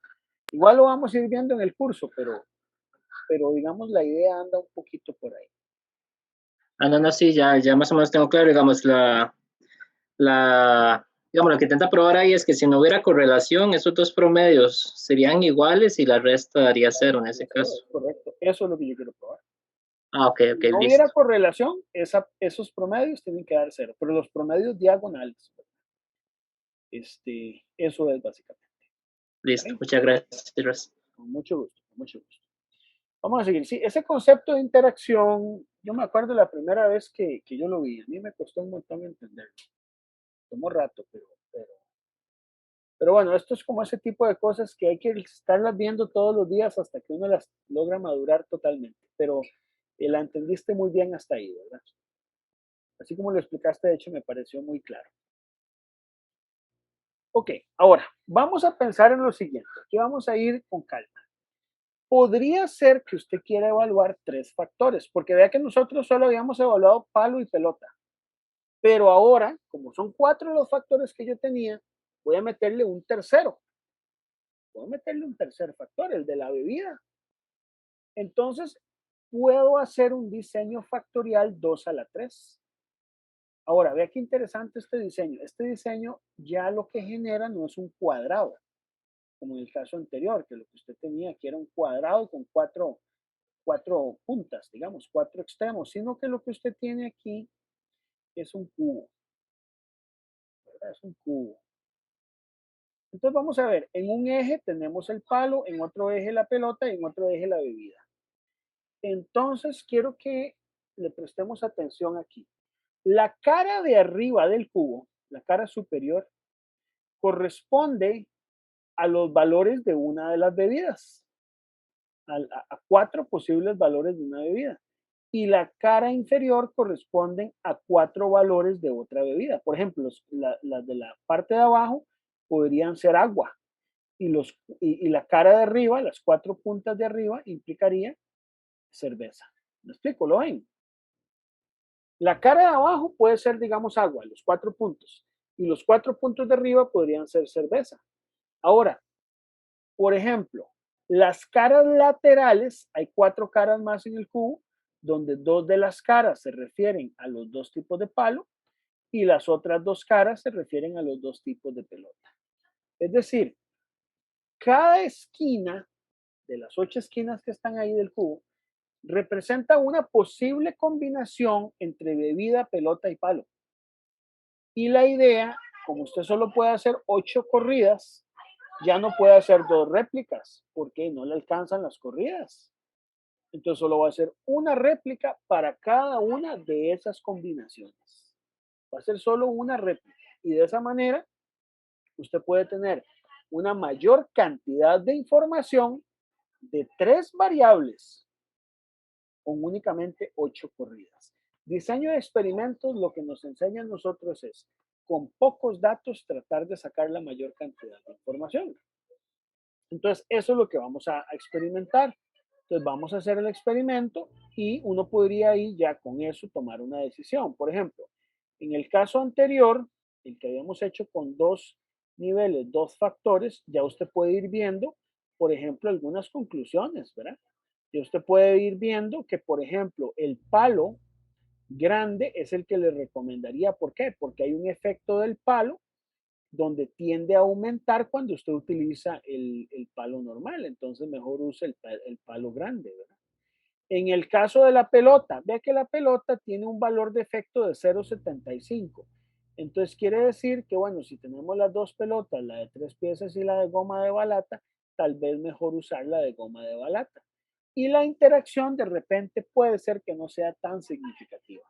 Igual lo vamos a ir viendo en el curso, pero digamos la idea anda un poquito por ahí. No, sí, ya más o menos tengo claro, digamos, digamos, lo que intenta probar ahí es que si no hubiera correlación, esos dos promedios serían iguales y la resta daría cero en ese caso. Correcto, eso es lo que yo quiero probar. Ok, Si no listo. hubiera correlación, esos promedios tienen que dar cero, pero los promedios diagonales, eso es básicamente. Listo, ¿Okay? muchas gracias. Con mucho gusto, con mucho gusto. Vamos a seguir. Sí, ese concepto de interacción, yo me acuerdo la primera vez que yo lo vi, a mí me costó un montón entenderlo. Tomó rato, pero bueno, esto es como ese tipo de cosas que hay que estarlas viendo todos los días hasta que uno las logra madurar totalmente. Pero la entendiste muy bien hasta ahí, ¿verdad? Así como lo explicaste, de hecho, me pareció muy claro. Ok, ahora vamos a pensar en lo siguiente. Aquí vamos a ir con calma. Podría ser que usted quiera evaluar 3 factores, porque vea que nosotros solo habíamos evaluado palo y pelota. Pero ahora, como son 4 los factores que yo tenía, voy a meterle un tercero. Voy a meterle un tercer factor, el de la bebida. Entonces, puedo hacer un diseño factorial 2 a la 3. Ahora, vea qué interesante este diseño. Este diseño ya lo que genera no es un cuadrado, como en el caso anterior, que lo que usted tenía aquí era un cuadrado con cuatro puntas, digamos, 4 extremos, sino que lo que usted tiene aquí es un cubo, ¿verdad? Es un cubo. Entonces vamos a ver, en un eje tenemos el palo, en otro eje la pelota y en otro eje la bebida. Entonces quiero que le prestemos atención aquí. La cara de arriba del cubo, la cara superior, corresponde a los valores de una de las bebidas, a 4 posibles valores de una bebida. Y la cara inferior corresponden a 4 valores de otra bebida. Por ejemplo, las de la parte de abajo podrían ser agua y la cara de arriba, las 4 puntas de arriba, implicaría cerveza. ¿Me explico? ¿Lo ven? La cara de abajo puede ser, digamos, agua, los 4 puntos. Y los 4 puntos de arriba podrían ser cerveza. Ahora, por ejemplo, las caras laterales, hay 4 caras más en el cubo, donde 2 de las caras se refieren a los 2 tipos de palo y las otras 2 caras se refieren a los 2 tipos de pelota. Es decir, cada esquina de las 8 esquinas que están ahí del cubo representa una posible combinación entre bebida, pelota y palo. Y la idea, como usted solo puede hacer 8 corridas, ya no puede hacer 2 réplicas, porque no le alcanzan las corridas. Entonces solo va a hacer una réplica para cada una de esas combinaciones. Va a ser solo una réplica. Y de esa manera, usted puede tener una mayor cantidad de información de 3 variables con únicamente 8 corridas. Diseño de experimentos lo que nos enseña a nosotros es, con pocos datos, tratar de sacar la mayor cantidad de información. Entonces, eso es lo que vamos a experimentar. Entonces, vamos a hacer el experimento y uno podría ahí ya con eso tomar una decisión. Por ejemplo, en el caso anterior, el que habíamos hecho con 2 niveles, 2 factores, ya usted puede ir viendo, por ejemplo, algunas conclusiones, ¿verdad? Y usted puede ir viendo que, por ejemplo, el palo grande es el que le recomendaría. ¿Por qué? Porque hay un efecto del palo donde tiende a aumentar cuando usted utiliza el palo normal. Entonces, mejor use el palo grande, ¿verdad? En el caso de la pelota, vea que la pelota tiene un valor de efecto de 0,75. Entonces, quiere decir que, bueno, si tenemos las 2 pelotas, la de 3 piezas y la de goma de balata, tal vez mejor usar la de goma de balata. Y la interacción de repente puede ser que no sea tan significativa,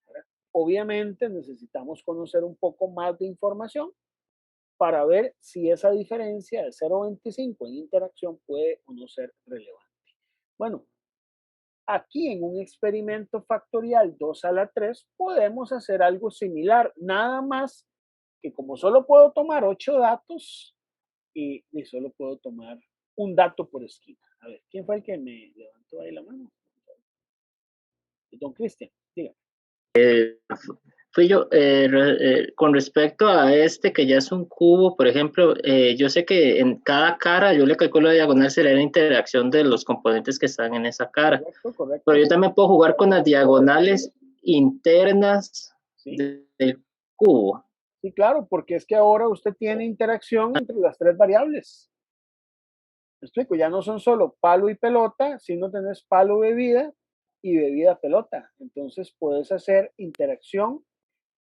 ¿verdad? Obviamente necesitamos conocer un poco más de información para ver si esa diferencia de 0,25 en interacción puede o no ser relevante. Bueno, aquí en un experimento factorial 2 a la 3 podemos hacer algo similar, nada más que como solo puedo tomar 8 datos y solo puedo tomar un dato por esquina. A ver, ¿quién fue el que me levantó ahí la mano? Don Cristian, diga. Fui yo, con respecto a este que ya es un cubo, por ejemplo, yo sé que en cada cara yo le calculo la diagonal sería la interacción de los componentes que están en esa cara, Correcto, correcto. pero yo también puedo jugar con las diagonales internas ¿Sí? del cubo. Sí, claro, porque es que ahora usted tiene interacción entre las 3 variables. Me explico, ya no son solo palo y pelota, sino tenés palo bebida y bebida pelota. Entonces puedes hacer interacción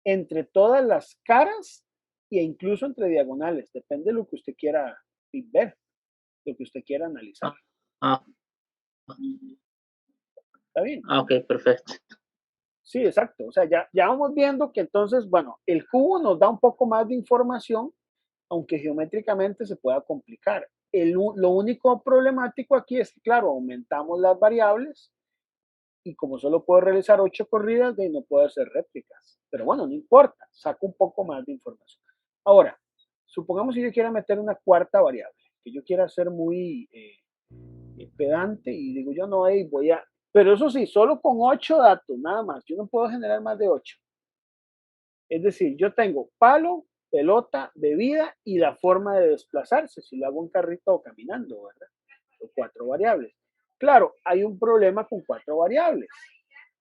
entre todas las caras e incluso entre diagonales. Depende de lo que usted quiera ver, lo que usted quiera analizar. Ah, ¿Está bien? ok, perfecto. Sí, exacto. O sea, ya vamos viendo que entonces, bueno, el cubo nos da un poco más de información, aunque geométricamente se pueda complicar. Lo único problemático aquí es que, claro, aumentamos las variables y como solo puedo realizar 8 corridas, no puedo hacer réplicas. Pero bueno, no importa, saco un poco más de información. Ahora, supongamos que yo quiera meter una cuarta variable, que yo quiera ser muy pedante y digo yo no, voy a... Pero eso sí, solo con 8 datos, nada más. Yo no puedo generar más de 8. Es decir, yo tengo palo, pelota, bebida y la forma de desplazarse, si lo hago en carrito o caminando, ¿verdad? Son 4 variables. Claro, hay un problema con 4 variables.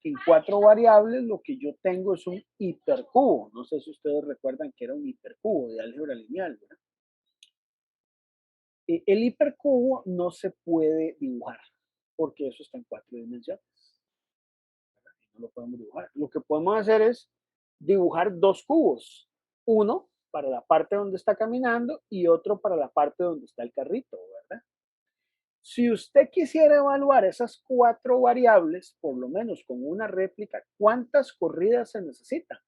En 4 variables lo que yo tengo es un hipercubo. No sé si ustedes recuerdan que era un hipercubo de álgebra lineal, ¿verdad? El hipercubo no se puede dibujar porque eso está en 4 dimensiones. No lo podemos dibujar. Lo que podemos hacer es dibujar 2 cubos. Uno para la parte donde está caminando y otro para la parte donde está el carrito, ¿verdad? Si usted quisiera evaluar esas 4 variables, por lo menos con una réplica, ¿cuántas corridas se necesitan?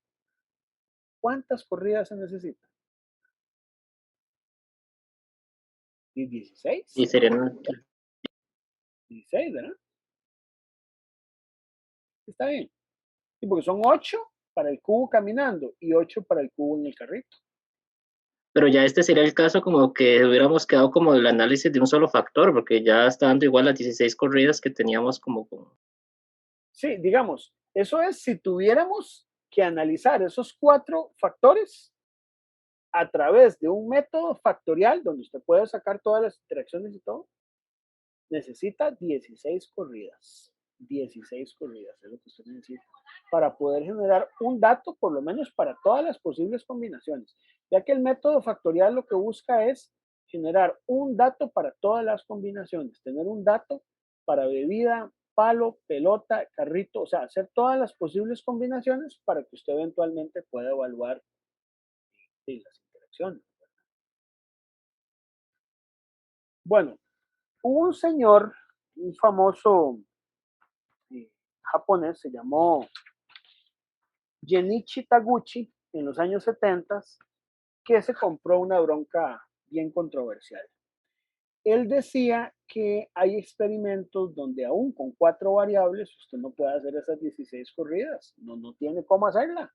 ¿Cuántas corridas se necesitan? Y 16. serían 16, ¿verdad? Está bien. Sí, porque son 8 para el cubo caminando y 8 para el cubo en el carrito. Pero ya este sería el caso como que hubiéramos quedado como el análisis de un solo factor, porque ya está dando igual las 16 corridas que teníamos como. Sí, digamos, eso es si tuviéramos que analizar esos 4 factores a través de un método factorial donde usted puede sacar todas las interacciones y todo, necesita 16 corridas. 16 corridas es lo que usted necesita para poder generar un dato, por lo menos para todas las posibles combinaciones, ya que el método factorial lo que busca es generar un dato para todas las combinaciones, tener un dato para bebida, palo, pelota, carrito, o sea, hacer todas las posibles combinaciones para que usted eventualmente pueda evaluar las interacciones. Bueno, hubo un señor, un famoso japonés, se llamó Genichi Taguchi, en los años 70, que se compró una bronca bien controversial. Él decía que hay experimentos donde aún con 4 variables usted no puede hacer esas 16 corridas, no tiene cómo hacerla.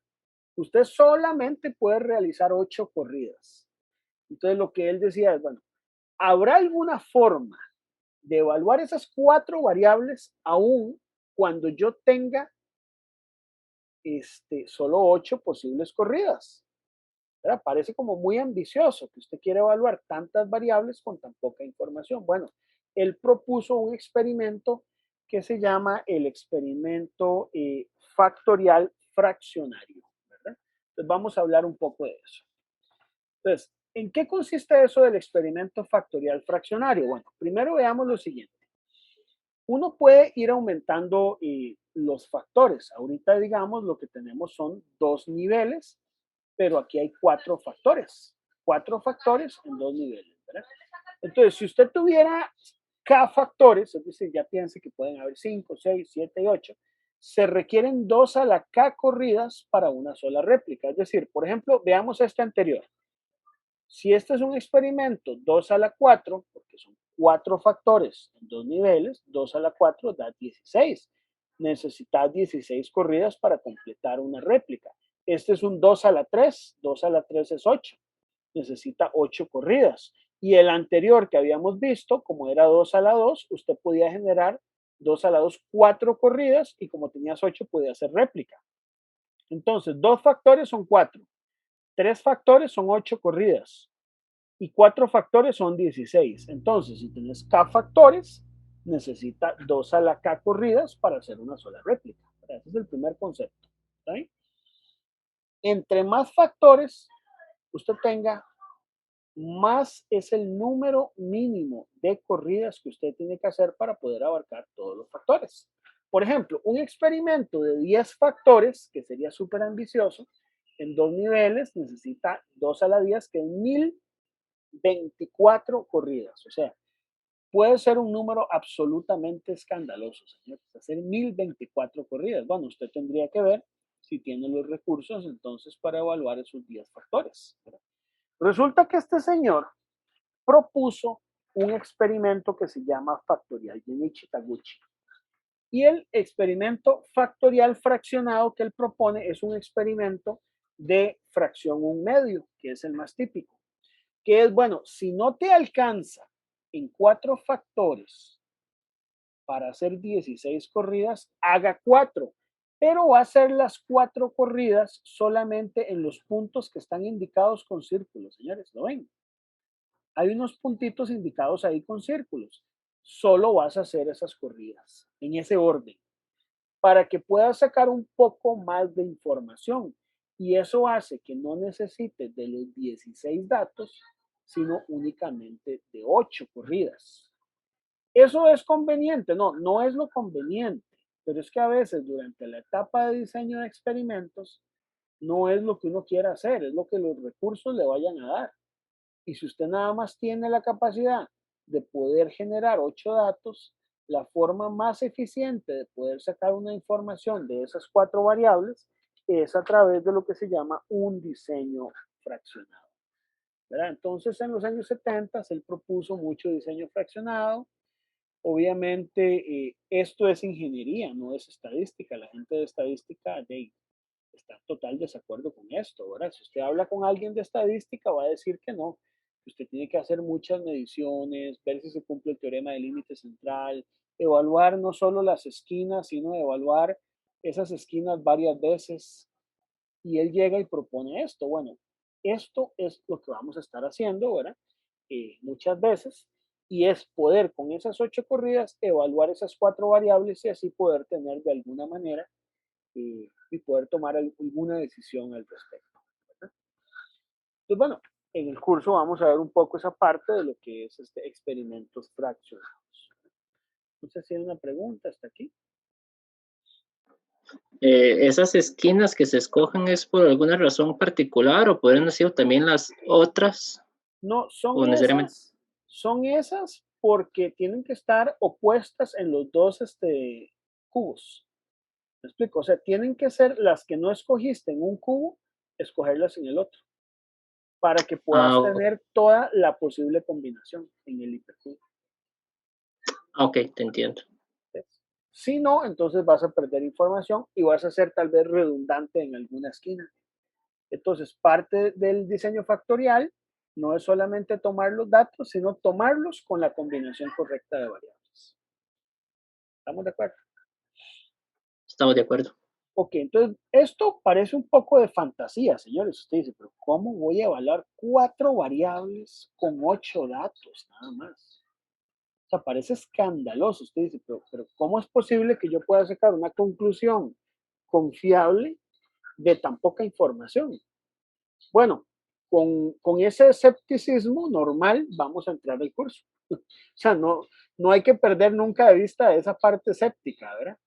Usted solamente puede realizar 8 corridas. Entonces lo que él decía es, bueno, ¿habrá alguna forma de evaluar esas 4 variables aún cuando yo tenga solo 8 posibles corridas? ¿Verdad? Parece como muy ambicioso que usted quiere evaluar tantas variables con tan poca información. Bueno, él propuso un experimento que se llama el experimento factorial fraccionario, ¿verdad? Entonces vamos a hablar un poco de eso. Entonces, ¿en qué consiste eso del experimento factorial fraccionario? Bueno, primero veamos lo siguiente. Uno puede ir aumentando los factores. Ahorita, digamos, lo que tenemos son 2 niveles, pero aquí hay 4 factores. 4 factores en 2 niveles, ¿verdad? Entonces, si usted tuviera K factores, es decir, ya piense que pueden haber 5, 6, 7 y 8, se requieren 2 a la K corridas para una sola réplica. Es decir, por ejemplo, veamos este anterior. Si este es un experimento 2 a la 4, porque son 4 factores en 2 niveles, 2 a la 4 da 16. Necesitas 16 corridas para completar una réplica. Este es un 2 a la 3, 2 a la 3 es 8. Necesita 8 corridas. Y el anterior que habíamos visto, como era 2 a la 2, usted podía generar 2 a la 2, 4 corridas y como tenías 8 podía hacer réplica. Entonces, 2 factores son 4, 3 factores son 8 corridas y 4 factores son 16. Entonces, si tienes K factores, necesita 2 a la K corridas para hacer una sola réplica. Ese es el primer concepto. ¿Sí? Entre más factores usted tenga, más es el número mínimo de corridas que usted tiene que hacer para poder abarcar todos los factores. Por ejemplo, un experimento de 10 factores, que sería súper ambicioso, en 2 niveles necesita 2 a la 10, que es 1024 corridas. O sea, puede ser un número absolutamente escandaloso, señores, hacer 1024 corridas. Bueno, usted tendría que ver si tiene los recursos entonces para evaluar esos 10 factores. Resulta que este señor propuso un experimento que se llama factorial Genichi Taguchi. Y el experimento factorial fraccionado que él propone es un experimento de fracción 1/2, que es el más típico. Que es, bueno, si no te alcanza en 4 factores para hacer 16 corridas, haga 4, pero va a hacer las 4 corridas solamente en los puntos que están indicados con círculos, señores, ¿lo ven? Hay unos puntitos indicados ahí con círculos. Solo vas a hacer esas corridas en ese orden para que puedas sacar un poco más de información. Y eso hace que no necesites de los 16 datos, sino únicamente de 8 corridas. ¿Eso es conveniente? No, no es lo conveniente, pero es que a veces durante la etapa de diseño de experimentos no es lo que uno quiera hacer, es lo que los recursos le vayan a dar. Y si usted nada más tiene la capacidad de poder generar 8 datos, la forma más eficiente de poder sacar una información de esas 4 variables es a través de lo que se llama un diseño fraccionado. ¿Verdad? Entonces, en los años 70 él propuso mucho diseño fraccionado. Obviamente, esto es ingeniería, no es estadística. La gente de estadística está en total desacuerdo con esto, ¿verdad? Si usted habla con alguien de estadística, va a decir que no, que usted tiene que hacer muchas mediciones, ver si se cumple el teorema del límite central, evaluar no solo las esquinas, sino evaluar esas esquinas varias veces. Y él llega y propone esto. Bueno, esto es lo que vamos a estar haciendo, ¿verdad? Muchas veces, y es poder con esas 8 corridas evaluar esas 4 variables y así poder tener de alguna manera y poder tomar alguna decisión al respecto, ¿verdad? Entonces, bueno, en el curso vamos a ver un poco esa parte de lo que es experimentos fraccionados. No sé si hay una pregunta hasta aquí. ¿Esas esquinas que se escogen es por alguna razón particular o pueden ser también las otras? No, O necesariamente. son esas porque tienen que estar opuestas en los dos cubos. ¿Me explico? O sea, tienen que ser las que no escogiste en un cubo, escogerlas en el otro, para que puedas tener toda la posible combinación en el hipercubo. Ok, te entiendo. Si no, entonces vas a perder información y vas a ser tal vez redundante en alguna esquina. Entonces, parte del diseño factorial no es solamente tomar los datos, sino tomarlos con la combinación correcta de variables. ¿Estamos de acuerdo? Estamos de acuerdo. Ok, entonces esto parece un poco de fantasía, señores. Usted dice, pero ¿cómo voy a evaluar 4 variables con 8 datos nada más? O sea, parece escandaloso. Usted dice, pero ¿cómo es posible que yo pueda sacar una conclusión confiable de tan poca información? Bueno, con ese escepticismo normal vamos a entrar al curso. O sea, no hay que perder nunca de vista esa parte escéptica, ¿verdad?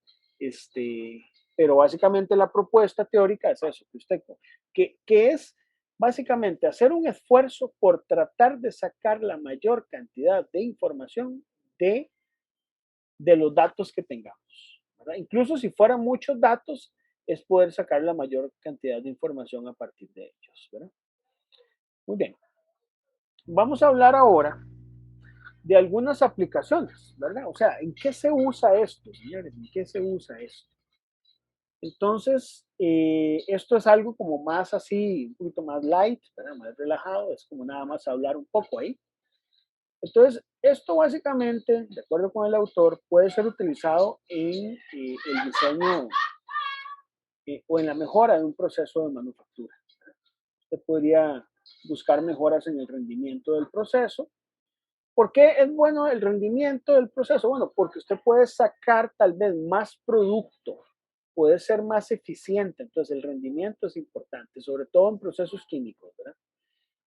Pero básicamente la propuesta teórica es eso, que es básicamente hacer un esfuerzo por tratar de sacar la mayor cantidad de información de los datos que tengamos, ¿verdad? Incluso si fueran muchos datos, es poder sacar la mayor cantidad de información a partir de ellos, ¿verdad? Muy bien. Vamos a hablar ahora de algunas aplicaciones, ¿verdad? O sea, ¿en qué se usa esto, señores? ¿En qué se usa esto? Entonces, esto es algo como más así, un poquito más light, ¿verdad? Más relajado, es como nada más hablar un poco ahí. Entonces, esto básicamente, de acuerdo con el autor, puede ser utilizado en el diseño o en la mejora de un proceso de manufactura. Usted podría buscar mejoras en el rendimiento del proceso. ¿Por qué es bueno el rendimiento del proceso? Bueno, porque usted puede sacar tal vez más producto, puede ser más eficiente, entonces el rendimiento es importante, sobre todo en procesos químicos, ¿verdad?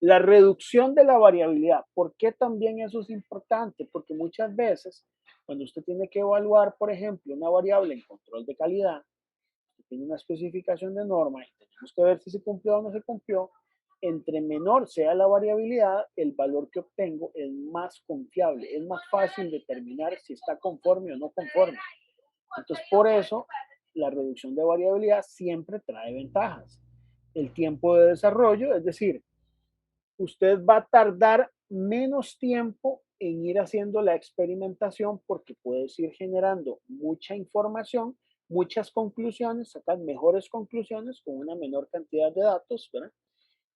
La reducción de la variabilidad, ¿por qué también eso es importante? Porque muchas veces, cuando usted tiene que evaluar, por ejemplo, una variable en control de calidad, tiene una especificación de norma y tenemos que ver si se cumplió o no se cumplió, entre menor sea la variabilidad, el valor que obtengo es más confiable, es más fácil determinar si está conforme o no conforme. Entonces, por eso, la reducción de variabilidad siempre trae ventajas. El tiempo de desarrollo, es decir, usted va a tardar menos tiempo en ir haciendo la experimentación porque puedes ir generando mucha información, muchas conclusiones, sacar mejores conclusiones con una menor cantidad de datos, ¿verdad?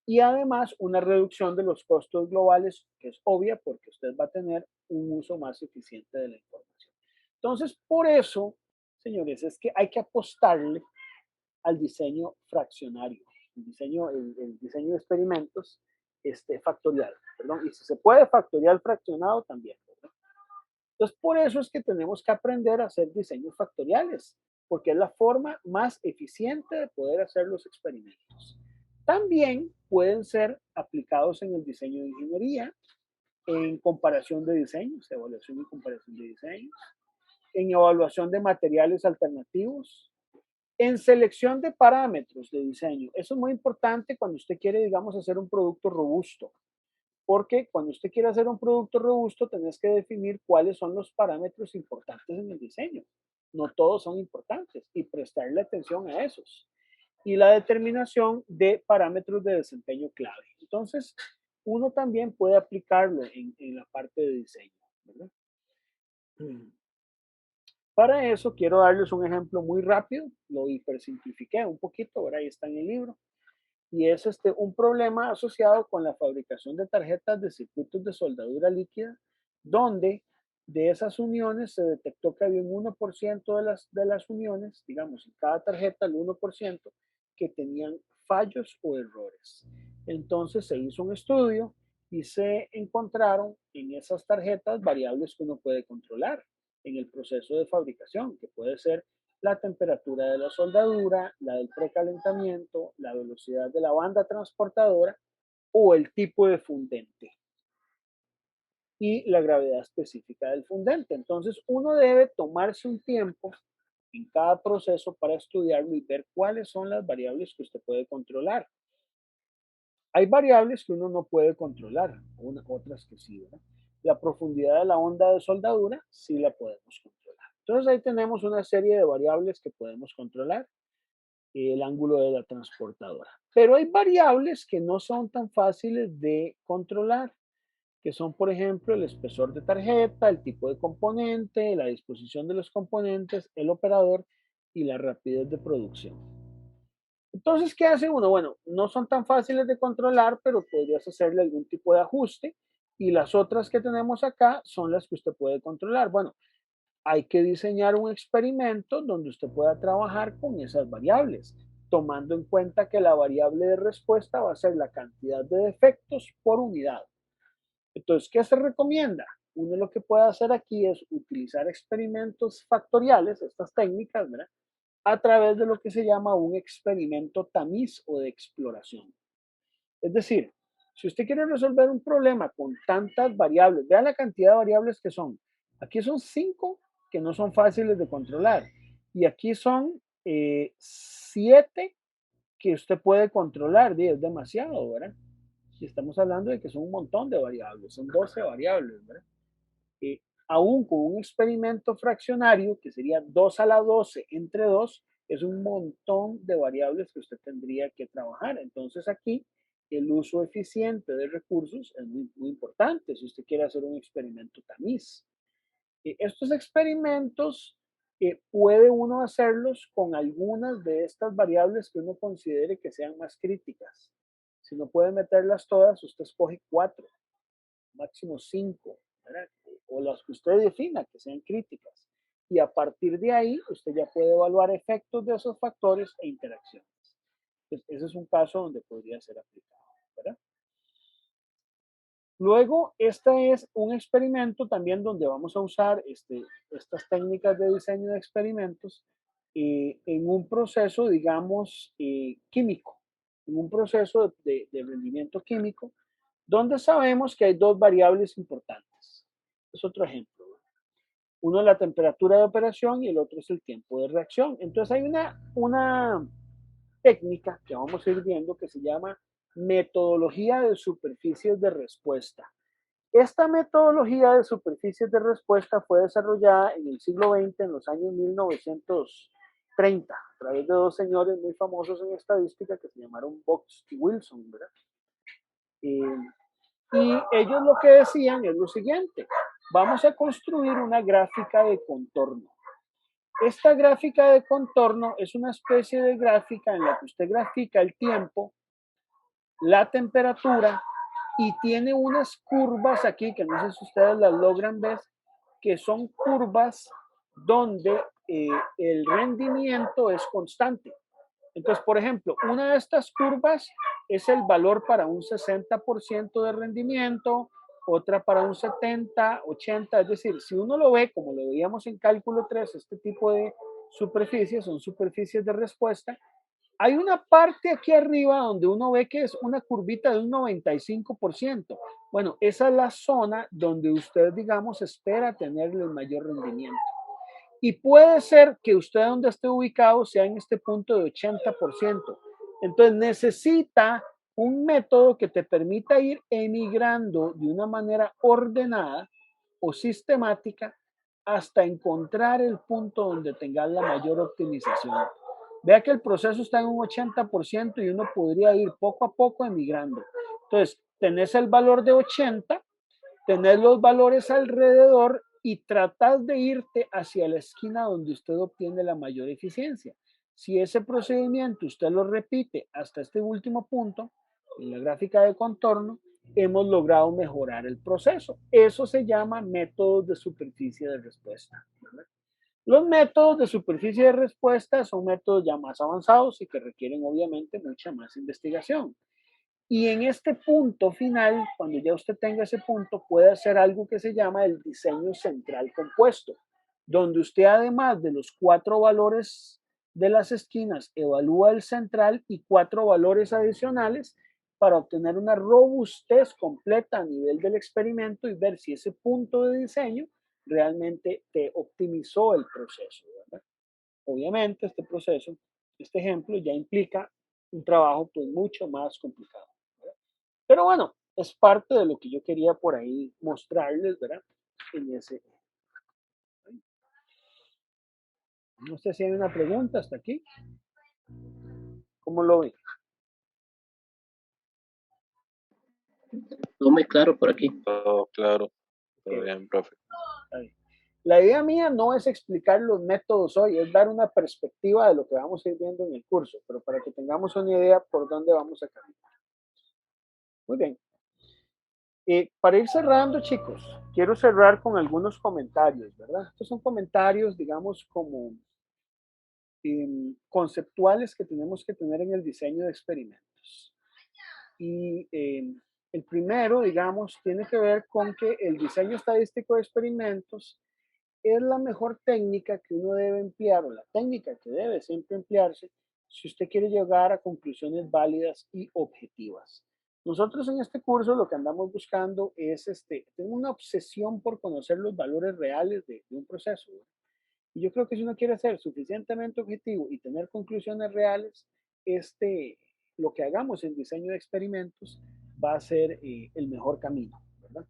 Y además una reducción de los costos globales, que es obvia porque usted va a tener un uso más eficiente de la información. Entonces, por eso, señores, es que hay que apostarle al diseño fraccionario, el diseño de experimentos factorial, perdón, y si se puede factorial fraccionado también, ¿verdad? Entonces, por eso es que tenemos que aprender a hacer diseños factoriales, porque es la forma más eficiente de poder hacer los experimentos. También pueden ser aplicados en el diseño de ingeniería, en comparación de diseños, evaluación y comparación de diseños, en evaluación de materiales alternativos, en selección de parámetros de diseño. Eso es muy importante cuando usted quiere, digamos, hacer un producto robusto. Porque cuando usted quiere hacer un producto robusto, tenés que definir cuáles son los parámetros importantes en el diseño. No todos son importantes y prestarle atención a esos. Y la determinación de parámetros de desempeño clave. Entonces, uno también puede aplicarlo en la parte de diseño, ¿verdad? Para eso quiero darles un ejemplo muy rápido, lo hipersimplifiqué un poquito, ahora ahí está en el libro, y es un problema asociado con la fabricación de tarjetas de circuitos de soldadura líquida, donde de esas uniones se detectó que había un 1% de las uniones, digamos, en cada tarjeta el 1%, que tenían fallos o errores. Entonces se hizo un estudio y se encontraron en esas tarjetas variables que uno puede controlar en el proceso de fabricación, que puede ser la temperatura de la soldadura, la del precalentamiento, la velocidad de la banda transportadora o el tipo de fundente y la gravedad específica del fundente. Entonces, uno debe tomarse un tiempo en cada proceso para estudiarlo y ver cuáles son las variables que usted puede controlar. Hay variables que uno no puede controlar, otras que sí, ¿verdad? La profundidad de la onda de soldadura sí la podemos controlar. Entonces ahí tenemos una serie de variables que podemos controlar, el ángulo de la transportadora. Pero hay variables que no son tan fáciles de controlar, que son, por ejemplo, el espesor de tarjeta, el tipo de componente, la disposición de los componentes, el operador y la rapidez de producción. Entonces, ¿qué hace uno? Bueno, no son tan fáciles de controlar, pero podrías hacerle algún tipo de ajuste. Y las otras que tenemos acá son las que usted puede controlar. Bueno, hay que diseñar un experimento donde usted pueda trabajar con esas variables, tomando en cuenta que la variable de respuesta va a ser la cantidad de defectos por unidad. Entonces, ¿qué se recomienda? Uno lo que puede hacer aquí es utilizar experimentos factoriales, estas técnicas, ¿verdad? A través de lo que se llama un experimento tamiz o de exploración. Es decir, si usted quiere resolver un problema con tantas variables, vea la cantidad de variables que son. Aquí son 5 que no son fáciles de controlar. Y aquí son 7 que usted puede controlar. Es demasiado, ¿verdad? Y estamos hablando de que son un montón de variables, son 12 variables, ¿verdad? Aún con un experimento fraccionario, que sería 2 a la 12 entre 2, es un montón de variables que usted tendría que trabajar. Entonces aquí el uso eficiente de recursos es muy importante si usted quiere hacer un experimento tamiz. Estos experimentos puede uno hacerlos con algunas de estas variables que uno considere que sean más críticas. Si no puede meterlas todas, usted escoge 4, máximo 5, ¿verdad? O las que usted defina que sean críticas. Y a partir de ahí, usted ya puede evaluar efectos de esos factores e interacciones. Entonces, ese es un caso donde podría ser aplicado, ¿verdad? Luego, este es un experimento también donde vamos a usar estas técnicas de diseño de experimentos en un proceso, digamos, químico, en un proceso de rendimiento químico, donde sabemos que hay dos variables importantes. Es otro ejemplo. Uno es la temperatura de operación y el otro es el tiempo de reacción. Entonces hay una técnica que vamos a ir viendo que se llama metodología de superficies de respuesta. Esta metodología de superficies de respuesta fue desarrollada en el siglo XX, en los años 1930, a través de dos señores muy famosos en estadística que se llamaron Box y Wilson, ¿verdad? Y ellos lo que decían es lo siguiente: vamos a construir una gráfica de contorno. Esta gráfica de contorno es una especie de gráfica en la que usted grafica el tiempo, la temperatura y tiene unas curvas aquí, que no sé si ustedes las logran ver, que son curvas donde el rendimiento es constante. Entonces, por ejemplo, una de estas curvas es el valor para un 60% de rendimiento, otra para un 70, 80, es decir, si uno lo ve como lo veíamos en cálculo 3, este tipo de superficies son superficies de respuesta. Hay una parte aquí arriba donde uno ve que es una curvita de un 95%. Bueno, esa es la zona donde usted, digamos, espera tener el mayor rendimiento. Y puede ser que usted donde esté ubicado sea en este punto de 80%. Entonces necesita un método que te permita ir emigrando de una manera ordenada o sistemática hasta encontrar el punto donde tengas la mayor optimización. Vea que el proceso está en un 80% y uno podría ir poco a poco emigrando. Entonces, tenés el valor de 80, tenés los valores alrededor y tratás de irte hacia la esquina donde usted obtiene la mayor eficiencia. Si ese procedimiento usted lo repite hasta este último punto, en la gráfica de contorno, hemos logrado mejorar el proceso. Eso se llama métodos de superficie de respuesta, ¿verdad? Los métodos de superficie de respuesta son métodos ya más avanzados y que requieren obviamente mucha más investigación. Y en este punto final, cuando ya usted tenga ese punto, puede hacer algo que se llama el diseño central compuesto, donde usted además de los 4 valores de las esquinas, evalúa el central y 4 valores adicionales para obtener una robustez completa a nivel del experimento y ver si ese punto de diseño realmente te optimizó el proceso, ¿verdad? Obviamente este proceso, este ejemplo ya implica un trabajo pues mucho más complicado, ¿verdad? Pero bueno, es parte de lo que yo quería por ahí mostrarles, ¿verdad? En ese. No sé si hay una pregunta hasta aquí. ¿Cómo lo ven? Todo muy claro por aquí. Todo claro. Todo Okay. bien, profe. La idea mía no es explicar los métodos hoy, es dar una perspectiva de lo que vamos a ir viendo en el curso, pero para que tengamos una idea por dónde vamos a caminar. Muy bien. Para ir cerrando, chicos, quiero cerrar con algunos comentarios, ¿verdad? Estos son comentarios, digamos, como conceptuales que tenemos que tener en el diseño de experimentos. Y el primero, digamos, tiene que ver con que el diseño estadístico de experimentos es la mejor técnica que uno debe emplear, o la técnica que debe siempre emplearse si usted quiere llegar a conclusiones válidas y objetivas. Nosotros en este curso lo que andamos buscando es, tengo una obsesión por conocer los valores reales de un proceso, ¿verdad? Y yo creo que si uno quiere ser suficientemente objetivo y tener conclusiones reales, lo que hagamos en diseño de experimentos va a ser el mejor camino, ¿verdad?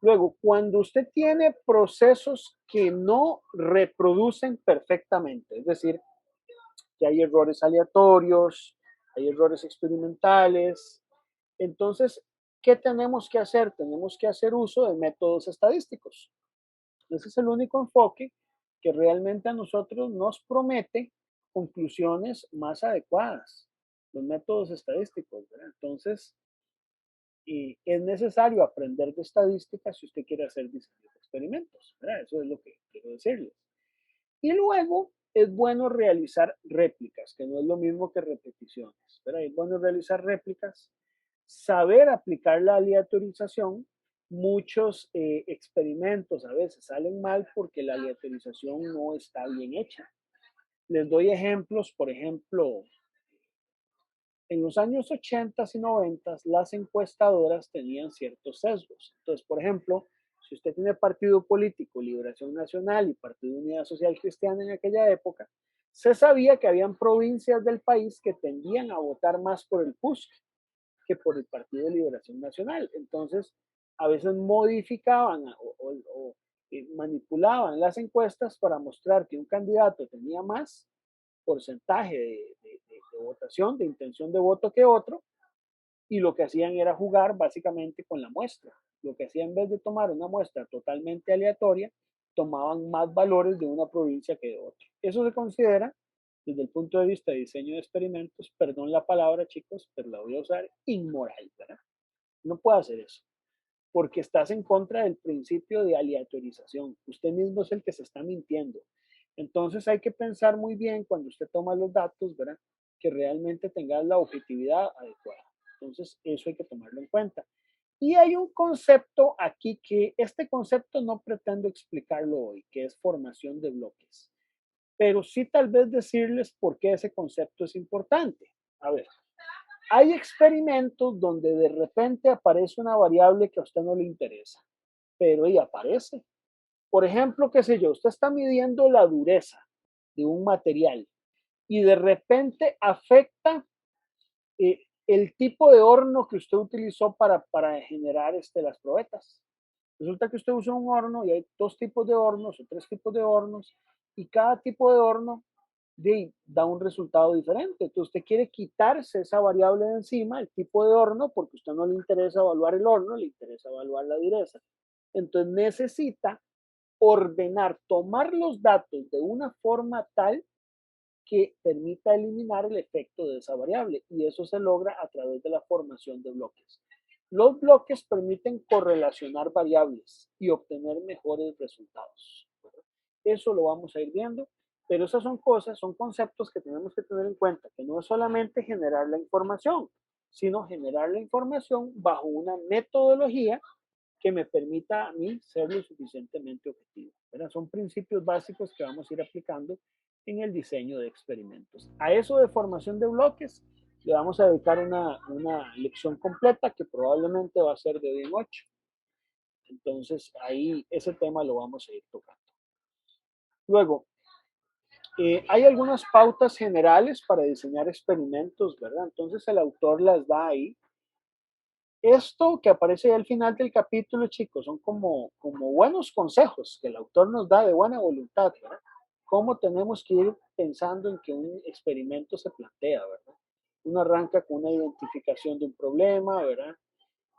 Luego, cuando usted tiene procesos que no reproducen perfectamente, es decir, que hay errores aleatorios, hay errores experimentales, entonces, ¿qué tenemos que hacer? Tenemos que hacer uso de métodos estadísticos. Ese es el único enfoque que realmente a nosotros nos promete conclusiones más adecuadas, los métodos estadísticos, ¿verdad? Entonces, es necesario aprender de estadística si usted quiere hacer diseño de experimentos, ¿verdad? Eso es lo que quiero decirles. Y luego es bueno realizar réplicas, que no es lo mismo que repeticiones, ¿verdad? Es bueno realizar réplicas, saber aplicar la aleatorización. Muchos experimentos a veces salen mal porque la aleatorización no está bien hecha. Les doy ejemplos, por ejemplo, en los años 80 y 90 las encuestadoras tenían ciertos sesgos. Entonces, por ejemplo, si usted tiene partido político, Liberación Nacional y Partido Unidad Social Cristiana en aquella época, se sabía que habían provincias del país que tendían a votar más por el PUSC que por el Partido de Liberación Nacional. Entonces, a veces modificaban o manipulaban las encuestas para mostrar que un candidato tenía más porcentaje de votación, de intención de voto que otro, y lo que hacían era jugar básicamente con la muestra. Lo que hacían en vez de tomar una muestra totalmente aleatoria, tomaban más valores de una provincia que de otra. Eso se considera, desde el punto de vista de diseño de experimentos, perdón la palabra, chicos, pero la voy a usar, inmoral, ¿verdad? No puede hacer eso, porque estás en contra del principio de aleatorización. Usted mismo es el que se está mintiendo. Entonces hay que pensar muy bien cuando usted toma los datos, ¿verdad? Que realmente tenga la objetividad adecuada. Entonces eso hay que tomarlo en cuenta. Y hay un concepto aquí que este concepto no pretendo explicarlo hoy, que es formación de bloques. Pero sí tal vez decirles por qué ese concepto es importante. A ver, hay experimentos donde de repente aparece una variable que a usted no le interesa, pero ahí aparece. Por ejemplo, qué sé yo, usted está midiendo la dureza de un material y de repente afecta el tipo de horno que usted utilizó para generar las probetas. Resulta que usted usa un horno y hay 2 tipos de hornos o 3 tipos de hornos y cada tipo de horno da un resultado diferente. Entonces usted quiere quitarse esa variable de encima, el tipo de horno, porque a usted no le interesa evaluar el horno, le interesa evaluar la dureza. Entonces necesita ordenar, tomar los datos de una forma tal que permita eliminar el efecto de esa variable, y eso se logra a través de la formación de bloques. Los bloques permiten correlacionar variables y obtener mejores resultados. Eso lo vamos a ir viendo, pero esas son cosas, son conceptos que tenemos que tener en cuenta, que no es solamente generar la información, sino generar la información bajo una metodología que me permita a mí ser lo suficientemente objetivo. ¿Verdad? Son principios básicos que vamos a ir aplicando en el diseño de experimentos. A eso de formación de bloques le vamos a dedicar una lección completa que probablemente va a ser de hoy en 8. Entonces ahí ese tema lo vamos a ir tocando. Luego, hay algunas pautas generales para diseñar experimentos, ¿verdad? Entonces el autor las da ahí. Esto que aparece al final del capítulo, chicos, son como buenos consejos que el autor nos da de buena voluntad, ¿verdad? Cómo tenemos que ir pensando en que un experimento se plantea, ¿verdad? Uno arranca con una identificación de un problema, ¿verdad?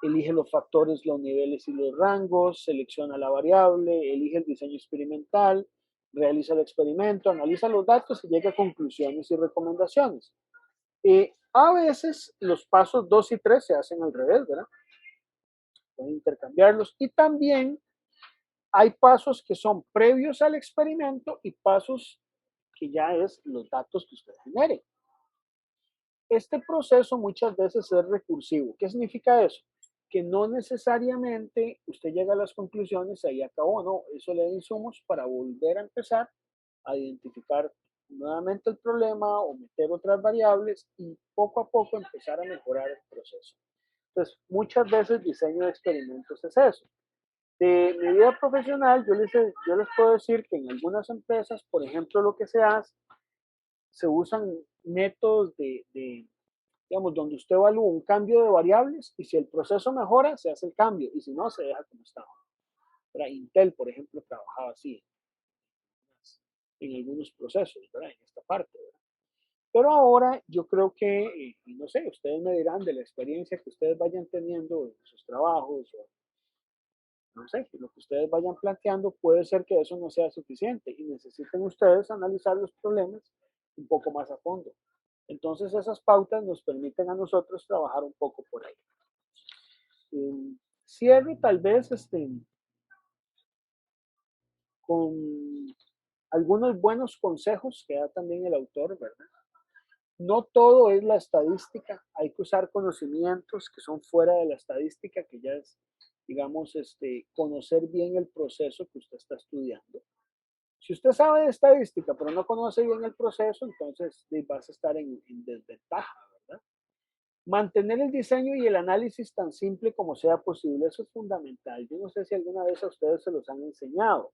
Elige los factores, los niveles y los rangos, selecciona la variable, elige el diseño experimental, realiza el experimento, analiza los datos y llega a conclusiones y recomendaciones. A veces los pasos 2 y 3 se hacen al revés, ¿verdad? Pueden intercambiarlos. Y también hay pasos que son previos al experimento y pasos que ya es los datos que usted genere. Este proceso muchas veces es recursivo. ¿Qué significa eso? Que no necesariamente usted llega a las conclusiones y ahí acabó, no. Eso le da insumos para volver a empezar a identificar nuevamente el problema o meter otras variables y poco a poco empezar a mejorar el proceso. Entonces, muchas veces diseño de experimentos es eso. De mi vida profesional, yo les puedo decir que en algunas empresas, por ejemplo, lo que se hace, se usan métodos digamos, donde usted evalúa un cambio de variables y si el proceso mejora, se hace el cambio y si no, se deja como estaba. ¿Verdad? Intel, por ejemplo, trabajaba así en algunos procesos, ¿verdad? En esta parte, ¿verdad? Pero ahora yo creo que, y no sé, ustedes me dirán de la experiencia que ustedes vayan teniendo en sus trabajos o no sé, lo que ustedes vayan planteando, puede ser que eso no sea suficiente y necesiten ustedes analizar los problemas un poco más a fondo. Entonces esas pautas nos permiten a nosotros trabajar un poco por ahí. Cierro tal vez con algunos buenos consejos que da también el autor, ¿verdad? No todo es la estadística, hay que usar conocimientos que son fuera de la estadística, que ya es, digamos, conocer bien el proceso que usted está estudiando. Si usted sabe de estadística, pero no conoce bien el proceso, entonces vas a estar en desventaja, ¿verdad? Mantener el diseño y el análisis tan simple como sea posible, eso es fundamental. Yo no sé si alguna vez a ustedes se los han enseñado,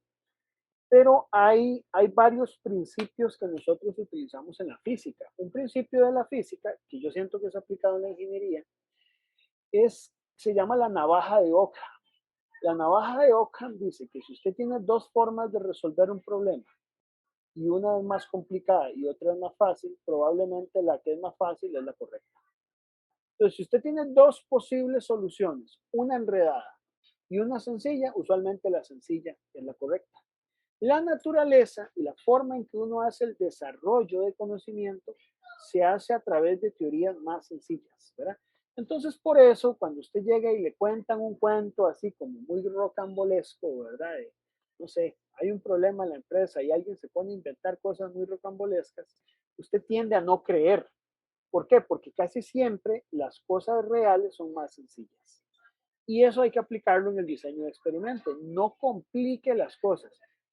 pero hay varios principios que nosotros utilizamos en la física. Un principio de la física, que yo siento que es aplicado en la ingeniería, se llama la navaja de Ockham. La navaja de Ockham dice que si usted tiene dos formas de resolver un problema, y una es más complicada y otra es más fácil, probablemente la que es más fácil es la correcta. Entonces, si usted tiene dos posibles soluciones, una enredada y una sencilla, usualmente la sencilla es la correcta. La naturaleza y la forma en que uno hace el desarrollo de conocimiento se hace a través de teorías más sencillas, ¿verdad? Entonces, por eso, cuando usted llega y le cuentan un cuento así como muy rocambolesco, ¿verdad? No sé, hay un problema en la empresa y alguien se pone a inventar cosas muy rocambolescas, usted tiende a no creer. ¿Por qué? Porque casi siempre las cosas reales son más sencillas. Y eso hay que aplicarlo en el diseño de experimentos. No complique las cosas.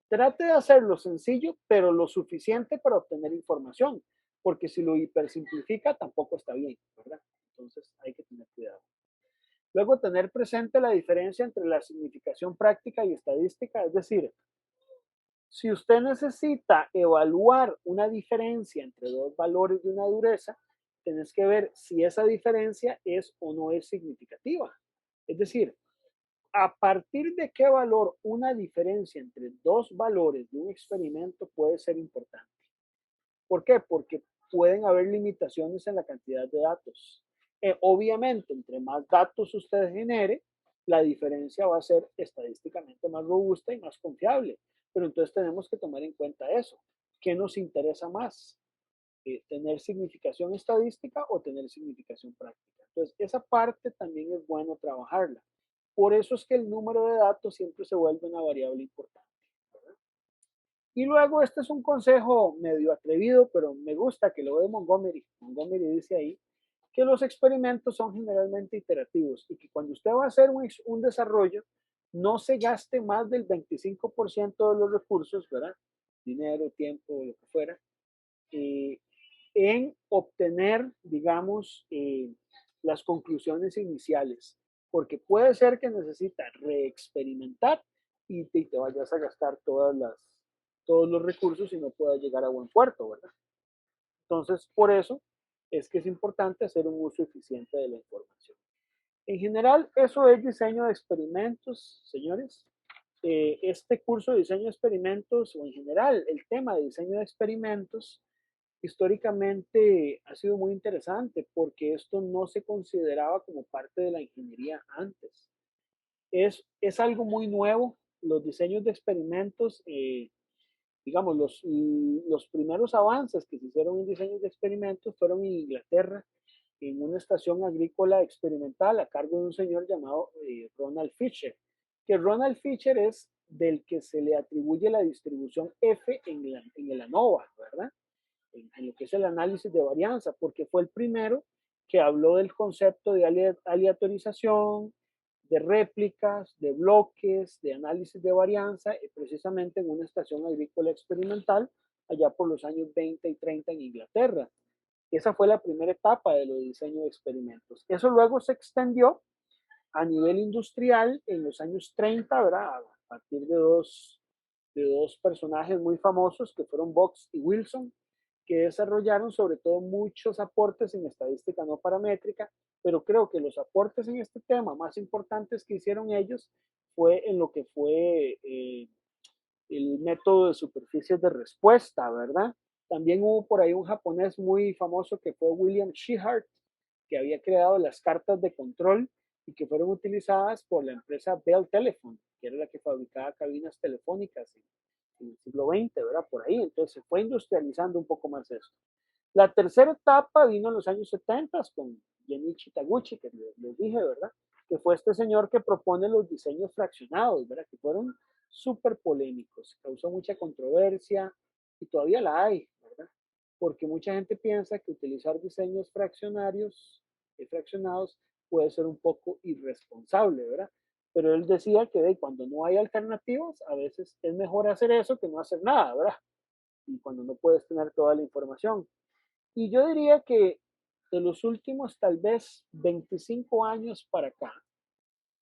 Trate de hacerlo sencillo, pero lo suficiente para obtener información, porque si lo hipersimplifica tampoco está bien, ¿verdad? Entonces hay que tener cuidado. Luego, tener presente la diferencia entre la significación práctica y estadística, es decir, si usted necesita evaluar una diferencia entre dos valores de una dureza, tenés que ver si esa diferencia es o no es significativa. Es decir, a partir de qué valor una diferencia entre dos valores de un experimento puede ser importante. ¿Por qué? Porque pueden haber limitaciones en la cantidad de datos. Obviamente, entre más datos usted genere, la diferencia va a ser estadísticamente más robusta y más confiable. Pero entonces tenemos que tomar en cuenta eso. ¿Qué nos interesa más? ¿Tener significación estadística o tener significación práctica? Entonces, esa parte también es bueno trabajarla. Por eso es que el número de datos siempre se vuelve una variable importante, ¿verdad? Y luego, este es un consejo medio atrevido, pero me gusta que lo ve Montgomery. Montgomery dice ahí que los experimentos son generalmente iterativos y que cuando usted va a hacer un desarrollo, no se gaste más del 25% de los recursos, ¿verdad? Dinero, tiempo, lo que fuera, en obtener, digamos, las conclusiones iniciales, porque puede ser que necesita reexperimentar y te vayas a gastar todos los recursos y no puedas llegar a buen puerto, ¿verdad? Entonces, por eso es que es importante hacer un uso eficiente de la información. En general, eso es diseño de experimentos, señores. Este curso de diseño de experimentos, o en general, el tema de diseño de experimentos, históricamente ha sido muy interesante porque esto no se consideraba como parte de la ingeniería antes. Es algo muy nuevo. Los diseños de experimentos, digamos, los primeros avances que se hicieron en diseños de experimentos fueron en Inglaterra, en una estación agrícola experimental a cargo de un señor llamado Ronald Fisher, que Ronald Fisher es del que se le atribuye la distribución F en el ANOVA, ¿verdad? En lo que es el análisis de varianza, porque fue el primero que habló del concepto de aleatorización, de réplicas, de bloques, de análisis de varianza, precisamente en una estación agrícola experimental allá por los años 20 y 30 en Inglaterra. Esa fue la primera etapa de los diseños de experimentos. Eso luego se extendió a nivel industrial en los años 30, ¿verdad? A partir de dos personajes muy famosos que fueron Box y Wilson, que desarrollaron sobre todo muchos aportes en estadística no paramétrica, pero creo que los aportes en este tema más importantes que hicieron ellos fue en lo que fue el método de superficies de respuesta, ¿verdad? También hubo por ahí un japonés muy famoso que fue William Shehart, que había creado las cartas de control y que fueron utilizadas por la empresa Bell Telephone, que era la que fabricaba cabinas telefónicas en el siglo XX, ¿verdad? Por ahí. Entonces se fue industrializando un poco más esto. La tercera etapa vino en los años 70 con Genichi Taguchi, que les dije, ¿verdad? Que fue este señor que propone los diseños fraccionados, ¿verdad? Que fueron súper polémicos, causó mucha controversia y todavía la hay, ¿verdad? Porque mucha gente piensa que utilizar diseños fraccionados puede ser un poco irresponsable, ¿verdad? Pero él decía que cuando no hay alternativas, a veces es mejor hacer eso que no hacer nada, ¿verdad? Y cuando no puedes tener toda la información. Y yo diría que de los últimos tal vez 25 años para acá,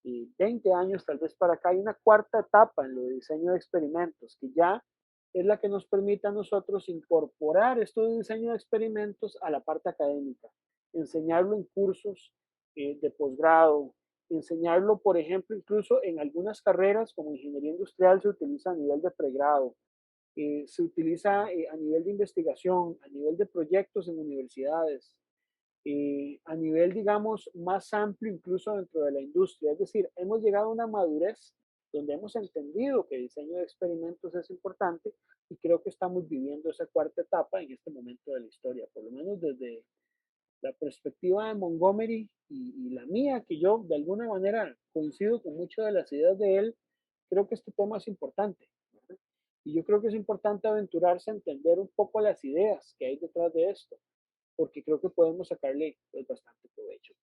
y 20 años tal vez para acá, hay una cuarta etapa en lo de diseño de experimentos, que ya es la que nos permite a nosotros incorporar esto de diseño de experimentos a la parte académica, enseñarlo en cursos de posgrado, enseñarlo, por ejemplo, incluso en algunas carreras como ingeniería industrial se utiliza a nivel de pregrado, se utiliza a nivel de investigación, a nivel de proyectos en universidades, a nivel, digamos, más amplio incluso dentro de la industria. Es decir, hemos llegado a una madurez donde hemos entendido que el diseño de experimentos es importante y creo que estamos viviendo esa cuarta etapa en este momento de la historia, por lo menos desde la perspectiva de Montgomery y la mía, que yo de alguna manera coincido con muchas de las ideas de él, creo que este tema es importante, ¿verdad? Y yo creo que es importante aventurarse a entender un poco las ideas que hay detrás de esto, porque creo que podemos sacarle pues, bastante provecho.